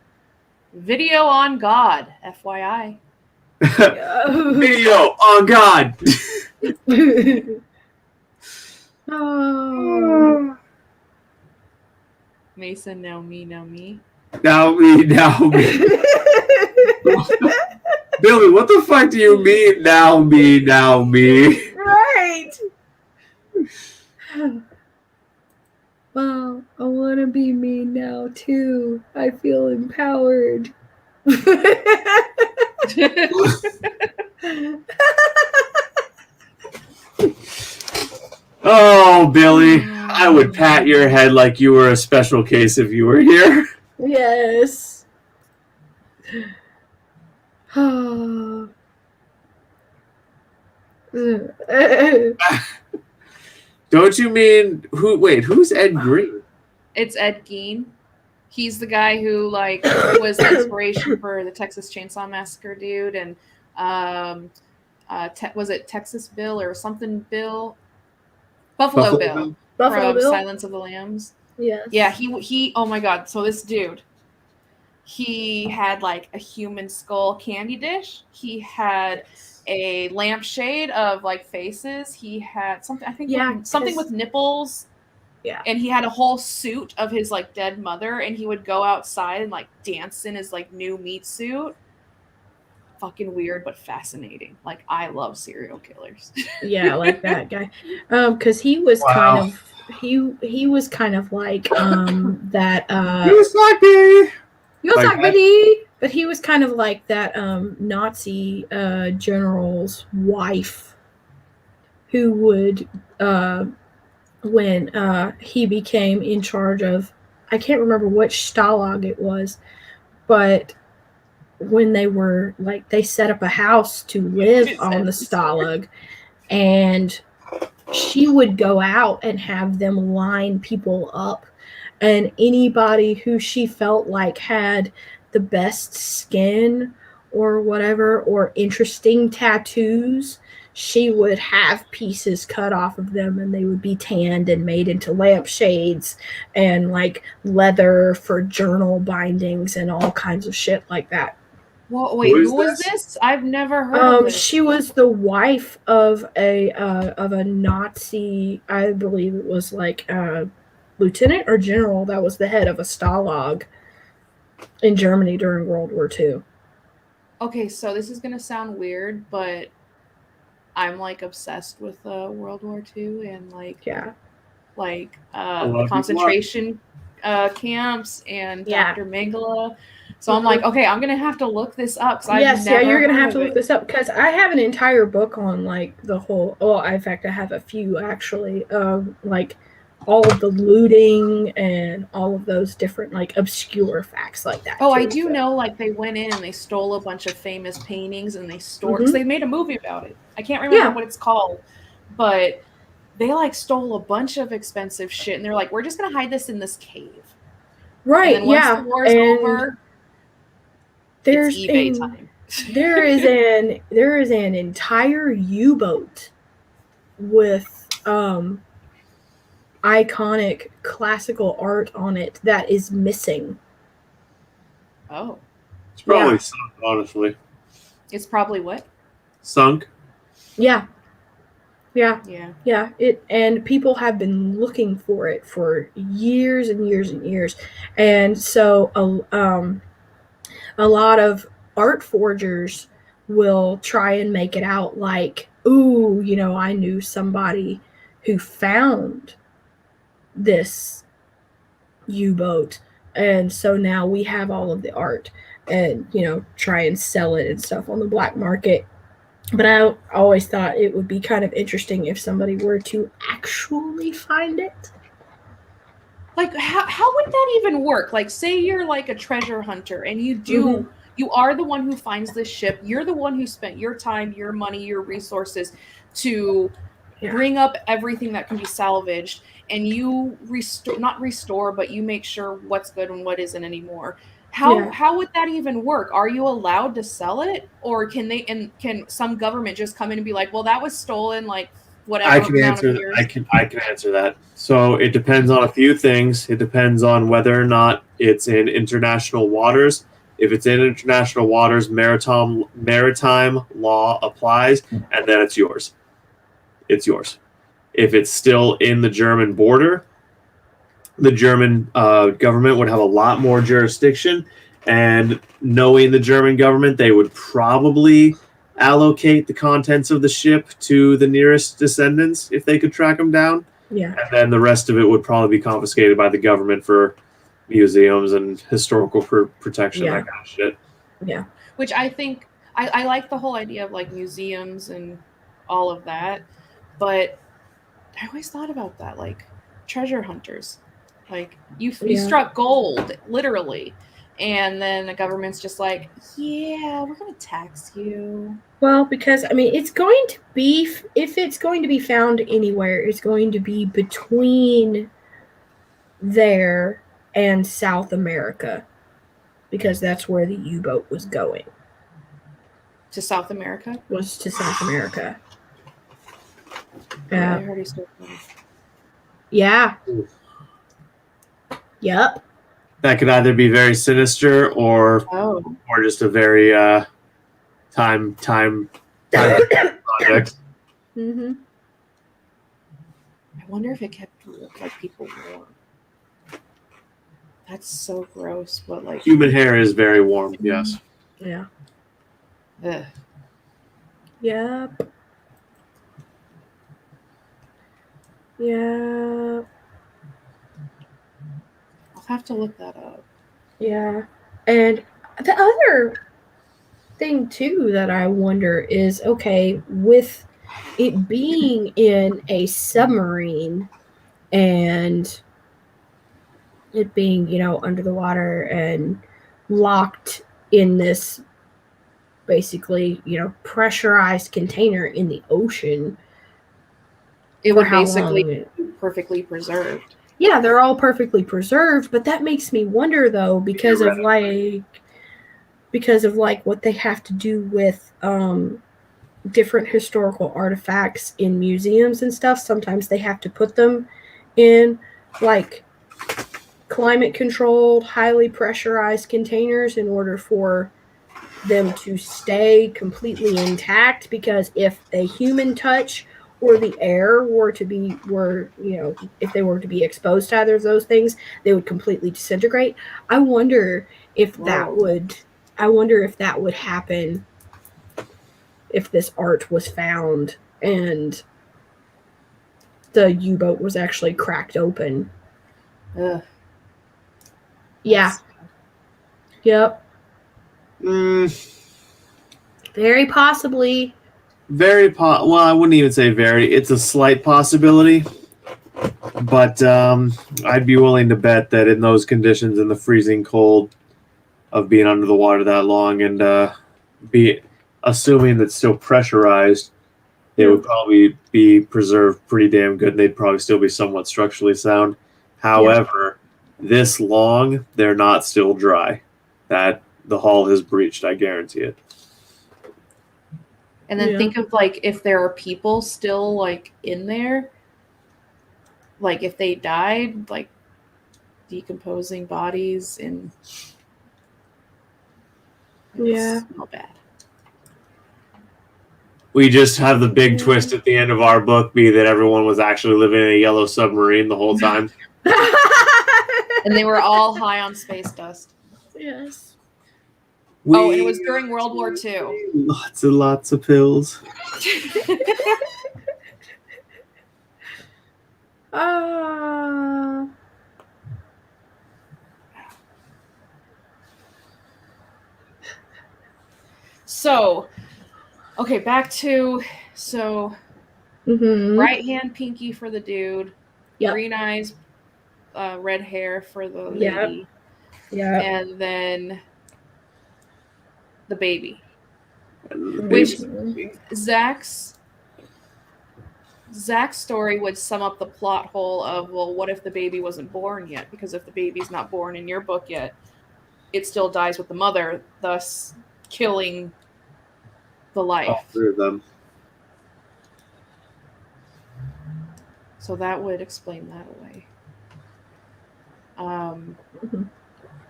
Video on God, FYI. Video on God. Oh. Mason, no me, no me. Now me. Billy, what the fuck do you mean, now me? Right. Well, I want to be me now, too. I feel empowered. Oh, Billy, I would pat your head like you were a special case if you were here. Yes. Don't you mean who's Ed Green? It's Ed Gein. He's the guy who was the inspiration for the Texas Chainsaw Massacre dude, and was it Texas Bill or something Bill? Buffalo Bill from Silence of the Lambs. Yes. Yeah, he oh my god, so this dude, he had like a human skull candy dish. He had a lampshade of like faces. He had something, I think, something with nipples. Yeah. And he had a whole suit of his like dead mother, and he would go outside and like dance in his like new meat suit. Fucking weird, but fascinating. Like, I love serial killers. Yeah, like that guy. Because he was kind of he was kind of like that but he was kind of like that Nazi general's wife who would when he became in charge of, I can't remember which stalag it was, but when they were like, they set up a house to live on the stalag, and she would go out and have them line people up, and anybody who she felt like had the best skin or whatever, or interesting tattoos, she would have pieces cut off of them, and they would be tanned and made into lampshades and like leather for journal bindings and all kinds of shit like that. Well, wait, who was this? I've never heard of this. She was the wife of a Nazi, I believe it was like lieutenant or general that was the head of a stalag in Germany during World War II. Okay, so this is gonna sound weird, but I'm like obsessed with World War II and concentration camps and Dr. Mengele. So I'm like, okay, I'm gonna have to look this up. You're gonna have to look this up, because I have an entire book on like the whole. Well, in fact, I have a few actually, like all of the looting and all of those different like obscure facts like that. Oh, I do know, like they went in and they stole a bunch of famous paintings and they stored. Because they made a movie about it. I can't remember what it's called, but they like stole a bunch of expensive shit, and they're like, we're just gonna hide this in this cave. Right. And then once the war's over, there's it's eBay time. there is an entire U-boat with iconic classical art on it that is missing. Oh. It's probably sunk, honestly. It's probably what? Sunk. Yeah. And people have been looking for it for years and years and years. And so a lot of art forgers will try and make it out like, ooh, you know, I knew somebody who found this U-boat, and so now we have all of the art, and you know, try and sell it and stuff on the black market. But I always thought it would be kind of interesting if somebody were to actually find it. Like, how would that even work? Like, say you're like a treasure hunter and you are the one who finds this ship. You're the one who spent your time, your money, your resources to bring up everything that can be salvaged, and you not restore, but you make sure what's good and what isn't anymore. How would that even work? Are you allowed to sell it, or can some government just come in and be like, well, that was stolen, like whatever? I can answer that. So it depends on a few things. It depends on whether or not it's in international waters. If it's in international waters, maritime law applies, and then it's yours. It's yours. If it's still in the German border, the German government would have a lot more jurisdiction, and knowing the German government, they would probably allocate the contents of the ship to the nearest descendants if they could track them down. Yeah. And then the rest of it would probably be confiscated by the government for museums and historical protection, that kind of shit. Yeah. Which I think, I like the whole idea of like museums and all of that, but I always thought about that, like treasure hunters. Like you struck gold, literally. And then the government's just like, yeah, we're going to tax you. Well, because, I mean, it's going to be, if it's going to be found anywhere, it's going to be between there and South America. Because that's where the U-boat was going. To South America? Was to South America. Yeah. I heard he's still funny. Yeah. Yep. That could either be very sinister or just a very time project. Mm-hmm. I wonder if it kept like people warm. That's so gross, but like human hair is very warm. Yes. Yeah. Ugh. Yep. Yeah. I'll have to look that up. Yeah. And the other thing too that I wonder is, okay, with it being in a submarine and it being, you know, under the water and locked in this basically, you know, pressurized container in the ocean. It would basically be perfectly preserved. Yeah, they're all perfectly preserved, but that makes me wonder though, because of like what they have to do with different historical artifacts in museums and stuff. Sometimes they have to put them in like climate controlled, highly pressurized containers in order for them to stay completely intact, because if a human touch or the air were, you know, if they were to be exposed to either of those things, they would completely disintegrate. I wonder if that would happen if this art was found and the U-boat was actually cracked open. Ugh. Yeah. Yep. Very possibly. Well, I wouldn't even say very. It's a slight possibility. But I'd be willing to bet that in those conditions, in the freezing cold of being under the water that long, and be assuming that's still pressurized, they would probably be preserved pretty damn good, and they'd probably still be somewhat structurally sound. However, this long, they're not still dry. That the hull has breached, I guarantee it. And then think of like if there are people still like in there, like if they died, like decomposing bodies and not bad. We just have the big twist at the end of our book be that everyone was actually living in a yellow submarine the whole time. And they were all high on space dust. Yes. And it was during World War II. Lots of pills. So, okay, back to right hand pinky for the dude, green eyes, red hair for the lady, and then the baby. Which Zack's story would sum up the plot hole of, well, what if the baby wasn't born yet? Because if the baby's not born in your book yet, it still dies with the mother, thus killing the life. All three of them. So that would explain that away.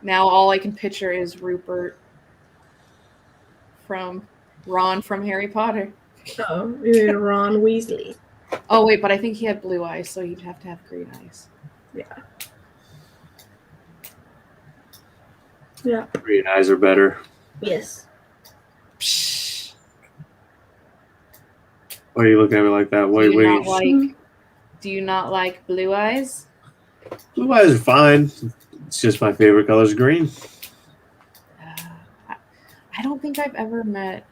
Now all I can picture is Rupert from Ron from Harry Potter. Oh, you mean Ron Weasley. Oh, wait, but I think he had blue eyes, so you'd have to have green eyes. Yeah. Yeah. Green eyes are better. Yes. Psh, Why are you looking at me like that? do you not like blue eyes? Blue eyes are fine. It's just my favorite color is green. I don't think I've ever met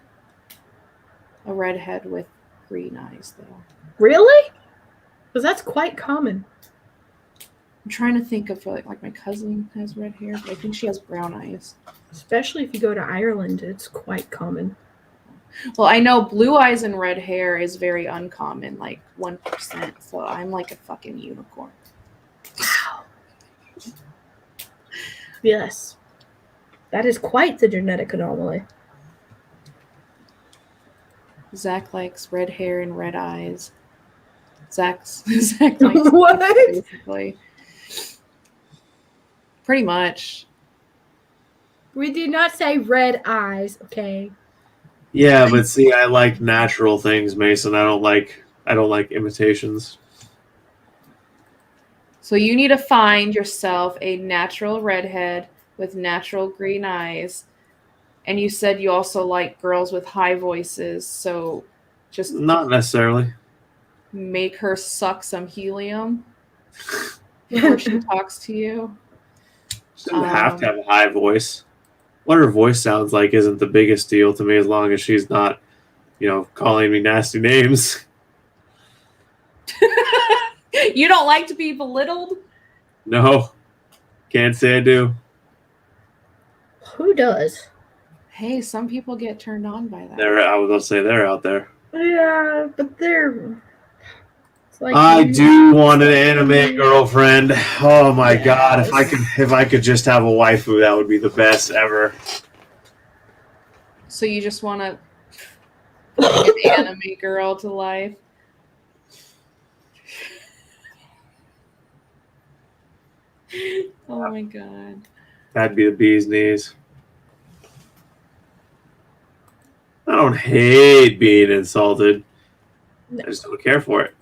a redhead with green eyes, though. Really? Because that's quite common. I'm trying to think of like my cousin has red hair, but I think she has brown eyes. Especially if you go to Ireland, it's quite common. Well, I know blue eyes and red hair is very uncommon, like 1%. So I'm like a fucking unicorn. Wow. Yes. That is quite the genetic anomaly. Zach likes red hair and red eyes. Zach likes What? basically. Pretty much. We did not say red eyes, okay? Yeah, but see, I like natural things, Mason. I don't like imitations. So you need to find yourself a natural redhead with natural green eyes. And you said you also like girls with high voices, so just Not necessarily. make her suck some helium before she talks to you. She doesn't have to have a high voice. What her voice sounds like isn't the biggest deal to me as long as she's not, calling me nasty names. You don't like to be belittled? No. Can't say I do. Who does? Hey, some people get turned on by that. I was going to say they're out there. Yeah, but they're... Like I do want an anime girlfriend. Oh my god! If I could just have a waifu, that would be the best ever. So you just want to bring an anime girl to life? Oh my god! That'd be the bee's knees. I don't hate being insulted. No. I just don't care for it.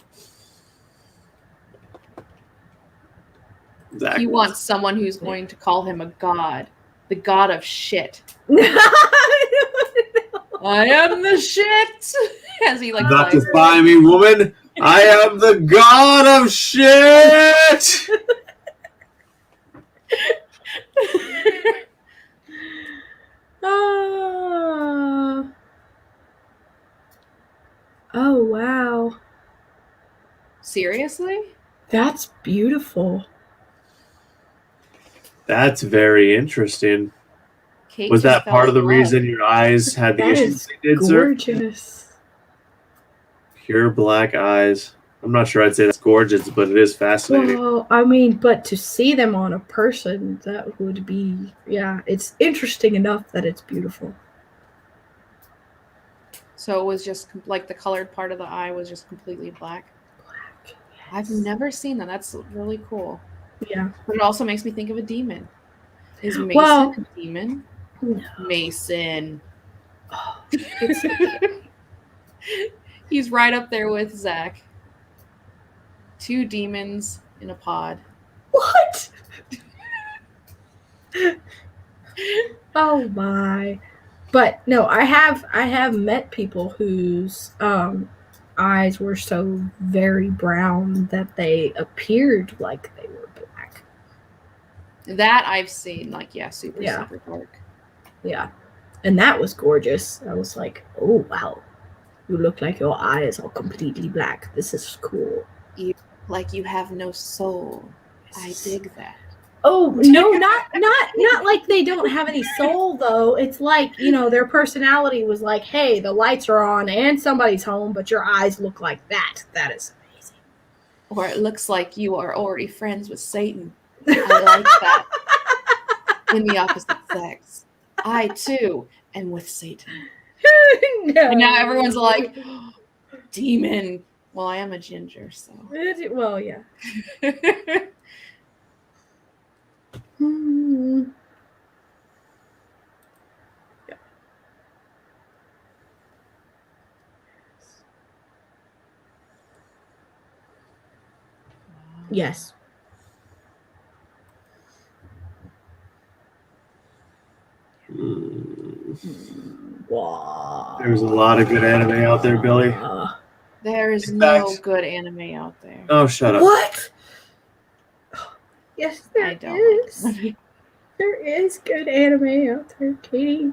Zack He wants someone who's going to call him a god. The god of shit. I am the shit! As he like not defy me, woman. I am the god of shit! Oh, wow. Seriously? That's beautiful. That's very interesting. Kate Was that just part of the fell in love. reason your eyes had the That issues is they did, sir? gorgeous. Pure black eyes. I'm not sure I'd say that's gorgeous, but it is fascinating. Well, I mean, but to see them on a person, that would be, yeah, it's interesting enough that it's beautiful. So it was just like the colored part of the eye was just completely black. Black. I've never seen that. That's really cool. Yeah. But it also makes me think of a demon. Is Mason a demon? No. Mason. Oh, He's right up there with Zack. 2 demons in a pod. what? Oh my. But no, I have met people whose eyes were so very brown that they appeared like they were black. That I've seen, like, super dark. Yeah. And that was gorgeous. I was like, oh wow. You look like your eyes are completely black. This is cool. Like you have no soul. I dig that. Oh no, not like they don't have any soul though. It's like, their personality was like, hey, the lights are on and somebody's home, but your eyes look like that. That is amazing. Or it looks like you are already friends with Satan. I like that. In the opposite sex. I too am with Satan. No. And now everyone's like, oh, demon. Well, I am a ginger, so. Well, yeah. Yes. There's a lot of good anime out there, Billy. There is In no fact- good anime out there. Oh, shut up. What? Yes, I there don't is. like There is good anime out there, Katie.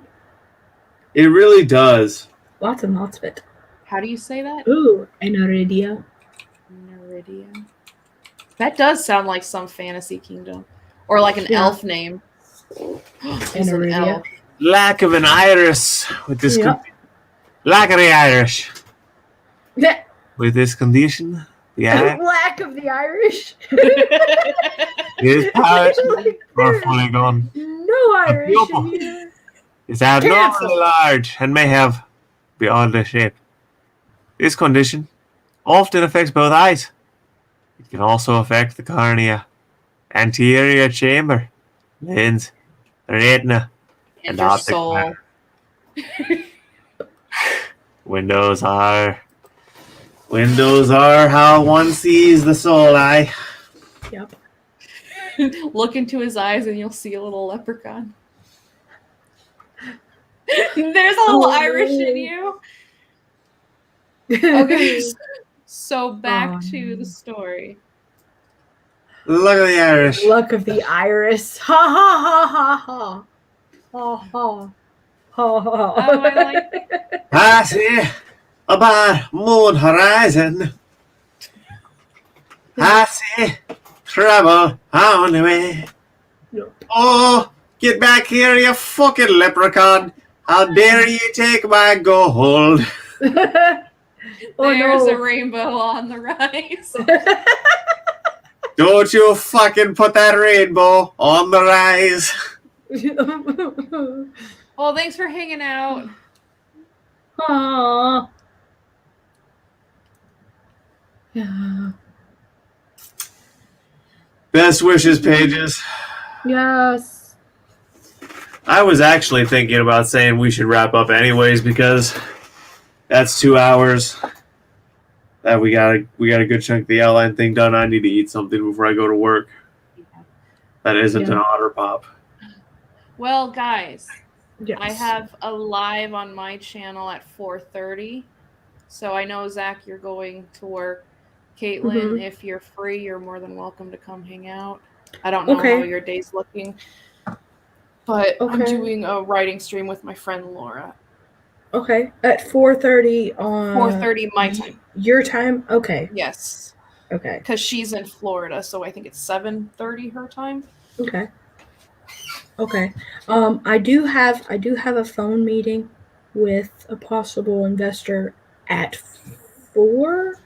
It really does. Lots and lots of it. How do you say that? Ooh, Enoridia. Neridia. That does sound like some fantasy kingdom. Or like an elf name. He's an Enoridia. elf. Lack of an iris with this lack of the Irish. With this condition, the eye Lack of the Irish. is powers Like, are there's fully gone. no Irish in here. Is abnormally Cancel. large and may have beyond the shape. This condition often affects both eyes. It can also affect the cornea, anterior chamber, lens, retina, And and your optic soul. nerve. Windows are how one sees the soul eye. Yep. Look into his eyes and you'll see a little leprechaun. There's a little Irish in you. Okay. So back to the story. Look at the Irish. Luck of the Iris. Ha ha ha ha ha. Ha ha. Ha ha. Oh, I like it. I see a bar moon horizon. I see trouble on the way. Yep. Oh, get back here, you fucking leprechaun. How dare you take my gold? Oh, There's no. a rainbow on the rise. Don't you fucking put that rainbow on the rise. Well, thanks for hanging out. Aww. Yeah. Best wishes pages. Yes. I was actually thinking about saying we should wrap up anyways because that's 2 hours. That we got a good chunk of the outline thing done. I need to eat something before I go to work. That isn't an otter pop. Well, guys, Yes. I have a live on my channel at 4:30. So I know, Zach, you're going to work. Caitlin, if you're free, you're more than welcome to come hang out. I don't know how your day's looking. But I'm doing a writing stream with my friend Laura. Okay. At 4:30 on 4:30 my time. Your time? Okay. Yes. Okay. Because she's in Florida, so I think it's 7:30 her time. Okay. Okay. I do have a phone meeting with a possible investor at 4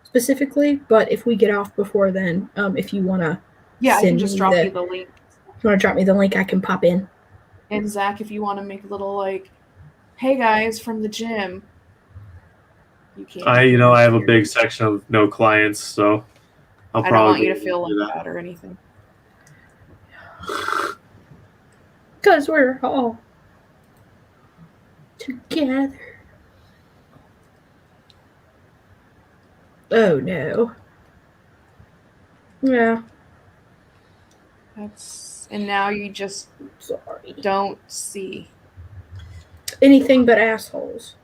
specifically, but if we get off before then, if you wanna I can just drop you the link. If you wanna drop me the link, I can pop in. And Zach, if you want to make a little like, hey guys from the gym, you can. I have a big section of no clients, so I'll I probably don't want you to feel like that or anything. Because we're all together. Oh no. Yeah. And now you just Sorry. don't see Anything but assholes.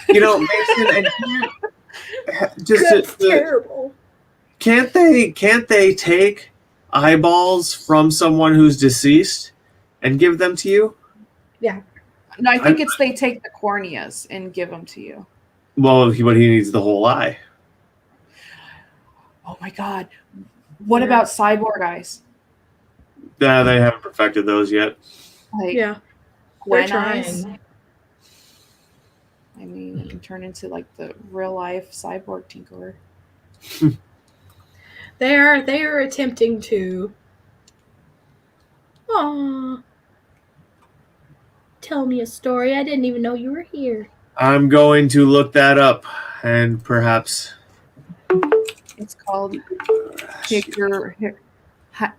Mason, and That's terrible. Can't they take eyeballs from someone who's deceased and give them to you? Yeah. No, I think they take the corneas and give them to you. Well, but he needs the whole eye. Oh my god. What about cyborg eyes? Nah, they haven't perfected those yet. Like Yeah. Gwen They're eyes? trying. I mean, you can turn into like the real life cyborg tinkerer. They are attempting to tell me a story. I didn't even know you were here. I'm going to look that up and perhaps. It's called I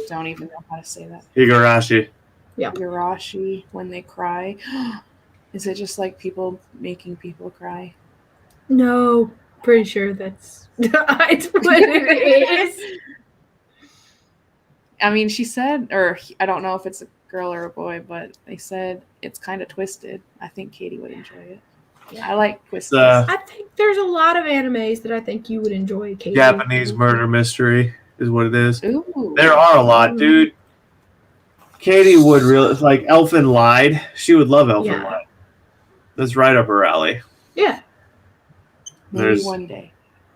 don't even know how to say that. Higurashi. Yeah. Higurashi when they cry. Is it just like people making people cry? No, pretty sure that's what it is. I mean, she said, or I don't know if it's girl or a boy, but they said it's kind of twisted. I think Katie would enjoy it. I like twisted. I think there's a lot of animes that I think you would enjoy, Katie. Japanese murder mystery is what it is. Ooh. There are a lot, dude. Katie would really like Elfin Lied. She would love Elfin Lied. That's right up her alley. Yeah. Maybe one day.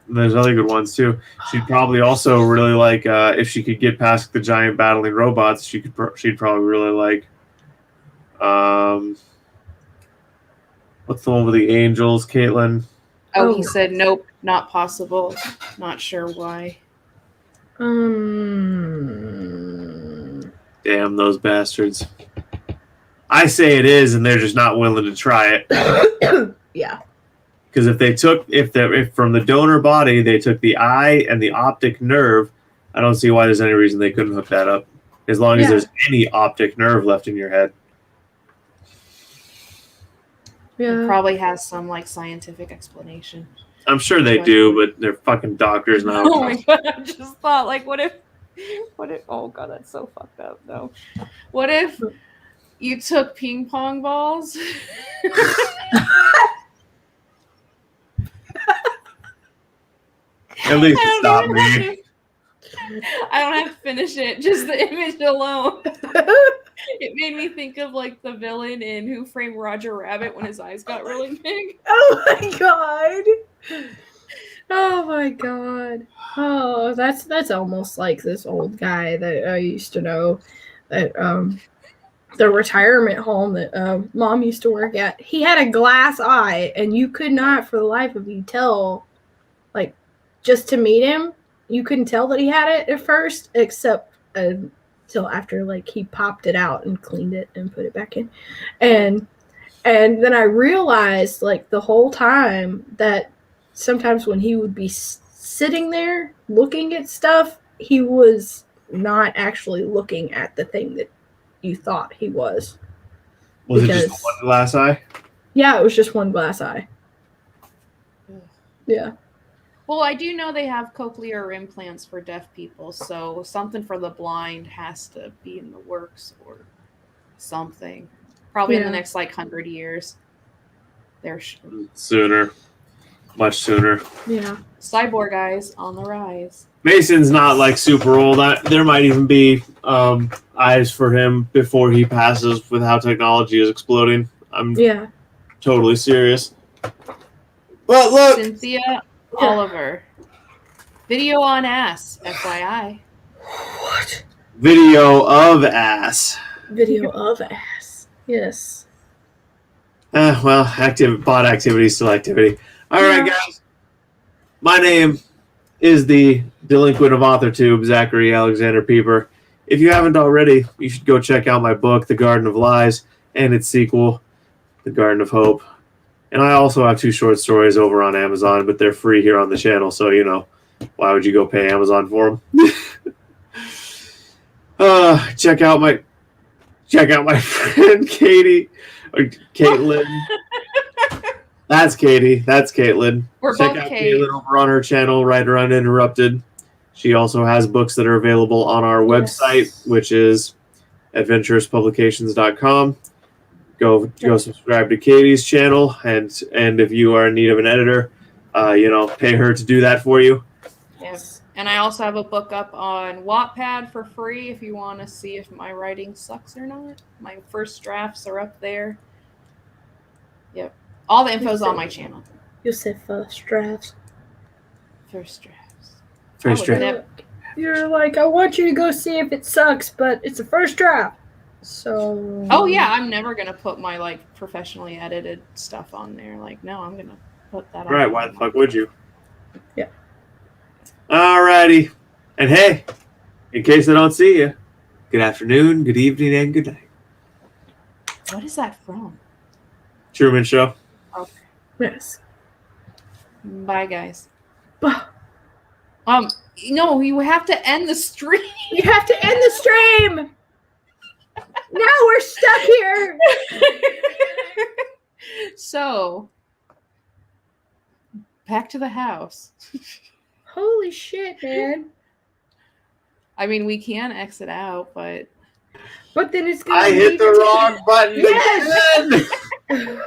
There's other good ones too. She'd probably also really like if she could get past the giant battling robots. She'd probably really like. What's the one with the angels, Caitlin? Oh, he said nope, not possible. Not sure why. Damn those bastards. I say it is, and they're just not willing to try it. Yeah. Because if from the donor body they took the eye and the optic nerve, I don't see why there's any reason they couldn't hook that up. As long as there's any optic nerve left in your head. Yeah. It probably has some like scientific explanation. I'm sure they do, but they're fucking doctors now. Oh my god, I just thought like what if oh god, that's so fucked up though. What if you took ping pong balls? At least stop me. I don't have to finish it. Just the image alone. It made me think of like the villain in Who Framed Roger Rabbit when his eyes got really big. Oh my god. Oh my god. Oh, that's almost like this old guy that I used to know at the retirement home that Mom used to work at. He had a glass eye, and you could not for the life of you tell, like, just to meet him, you couldn't tell that he had it at first, except until after like he popped it out and cleaned it and put it back in. And then I realized like the whole time that sometimes when he would be sitting there looking at stuff, he was not actually looking at the thing that you thought he was. Was it just one glass eye? Yeah, it was just one glass eye. Yeah. Well, I do know they have cochlear implants for deaf people, so something for the blind has to be in the works or something. Probably in the next like 100 years. Sooner. Much sooner. Yeah. Cyborg eyes on the rise. Mason's not like super old. There might even be eyes for him before he passes with how technology is exploding. I'm totally serious. But look! Cynthia Oliver. Video on ass, FYI. What? Video of ass. Video of ass. Yes. Well, bot activity is still activity. All right, guys. My name is the delinquent of AuthorTube, Zachary Alexander Pieper. If you haven't already, you should go check out my book, The Garden of Lies, and its sequel, The Garden of Hope. And I also have 2 short stories over on Amazon, but they're free here on the channel, so, you know, why would you go pay Amazon for them? Check out my friend Katie, or Caitlin. That's Katie. That's Caitlin. Check out Caitlin over on her channel, Right Around Interrupted. She also has books that are available on our website, which is adventurouspublications.com. Go subscribe to Katie's channel, and if you are in need of an editor, pay her to do that for you. Yes. And I also have a book up on Wattpad for free if you want to see if my writing sucks or not. My first drafts are up there. Yep. All the info's on my channel. You said first drafts. First drafts. First draft. You're like, I want you to go see if it sucks, but it's a first draft. So. Oh yeah, I'm never gonna put my like professionally edited stuff on there. Like, no, I'm gonna put that on. Right? Why the fuck would you? Yeah. Alrighty, and hey, in case I don't see you, good afternoon, good evening, and good night. What is that from? Truman Show. Okay. Yes. Bye, guys. No, you have to end the stream. You have to end the stream. Now we're stuck here. So, back to the house. Holy shit, man. I mean, we can exit out, but But then it's gonna I hit the wrong button Yes! again.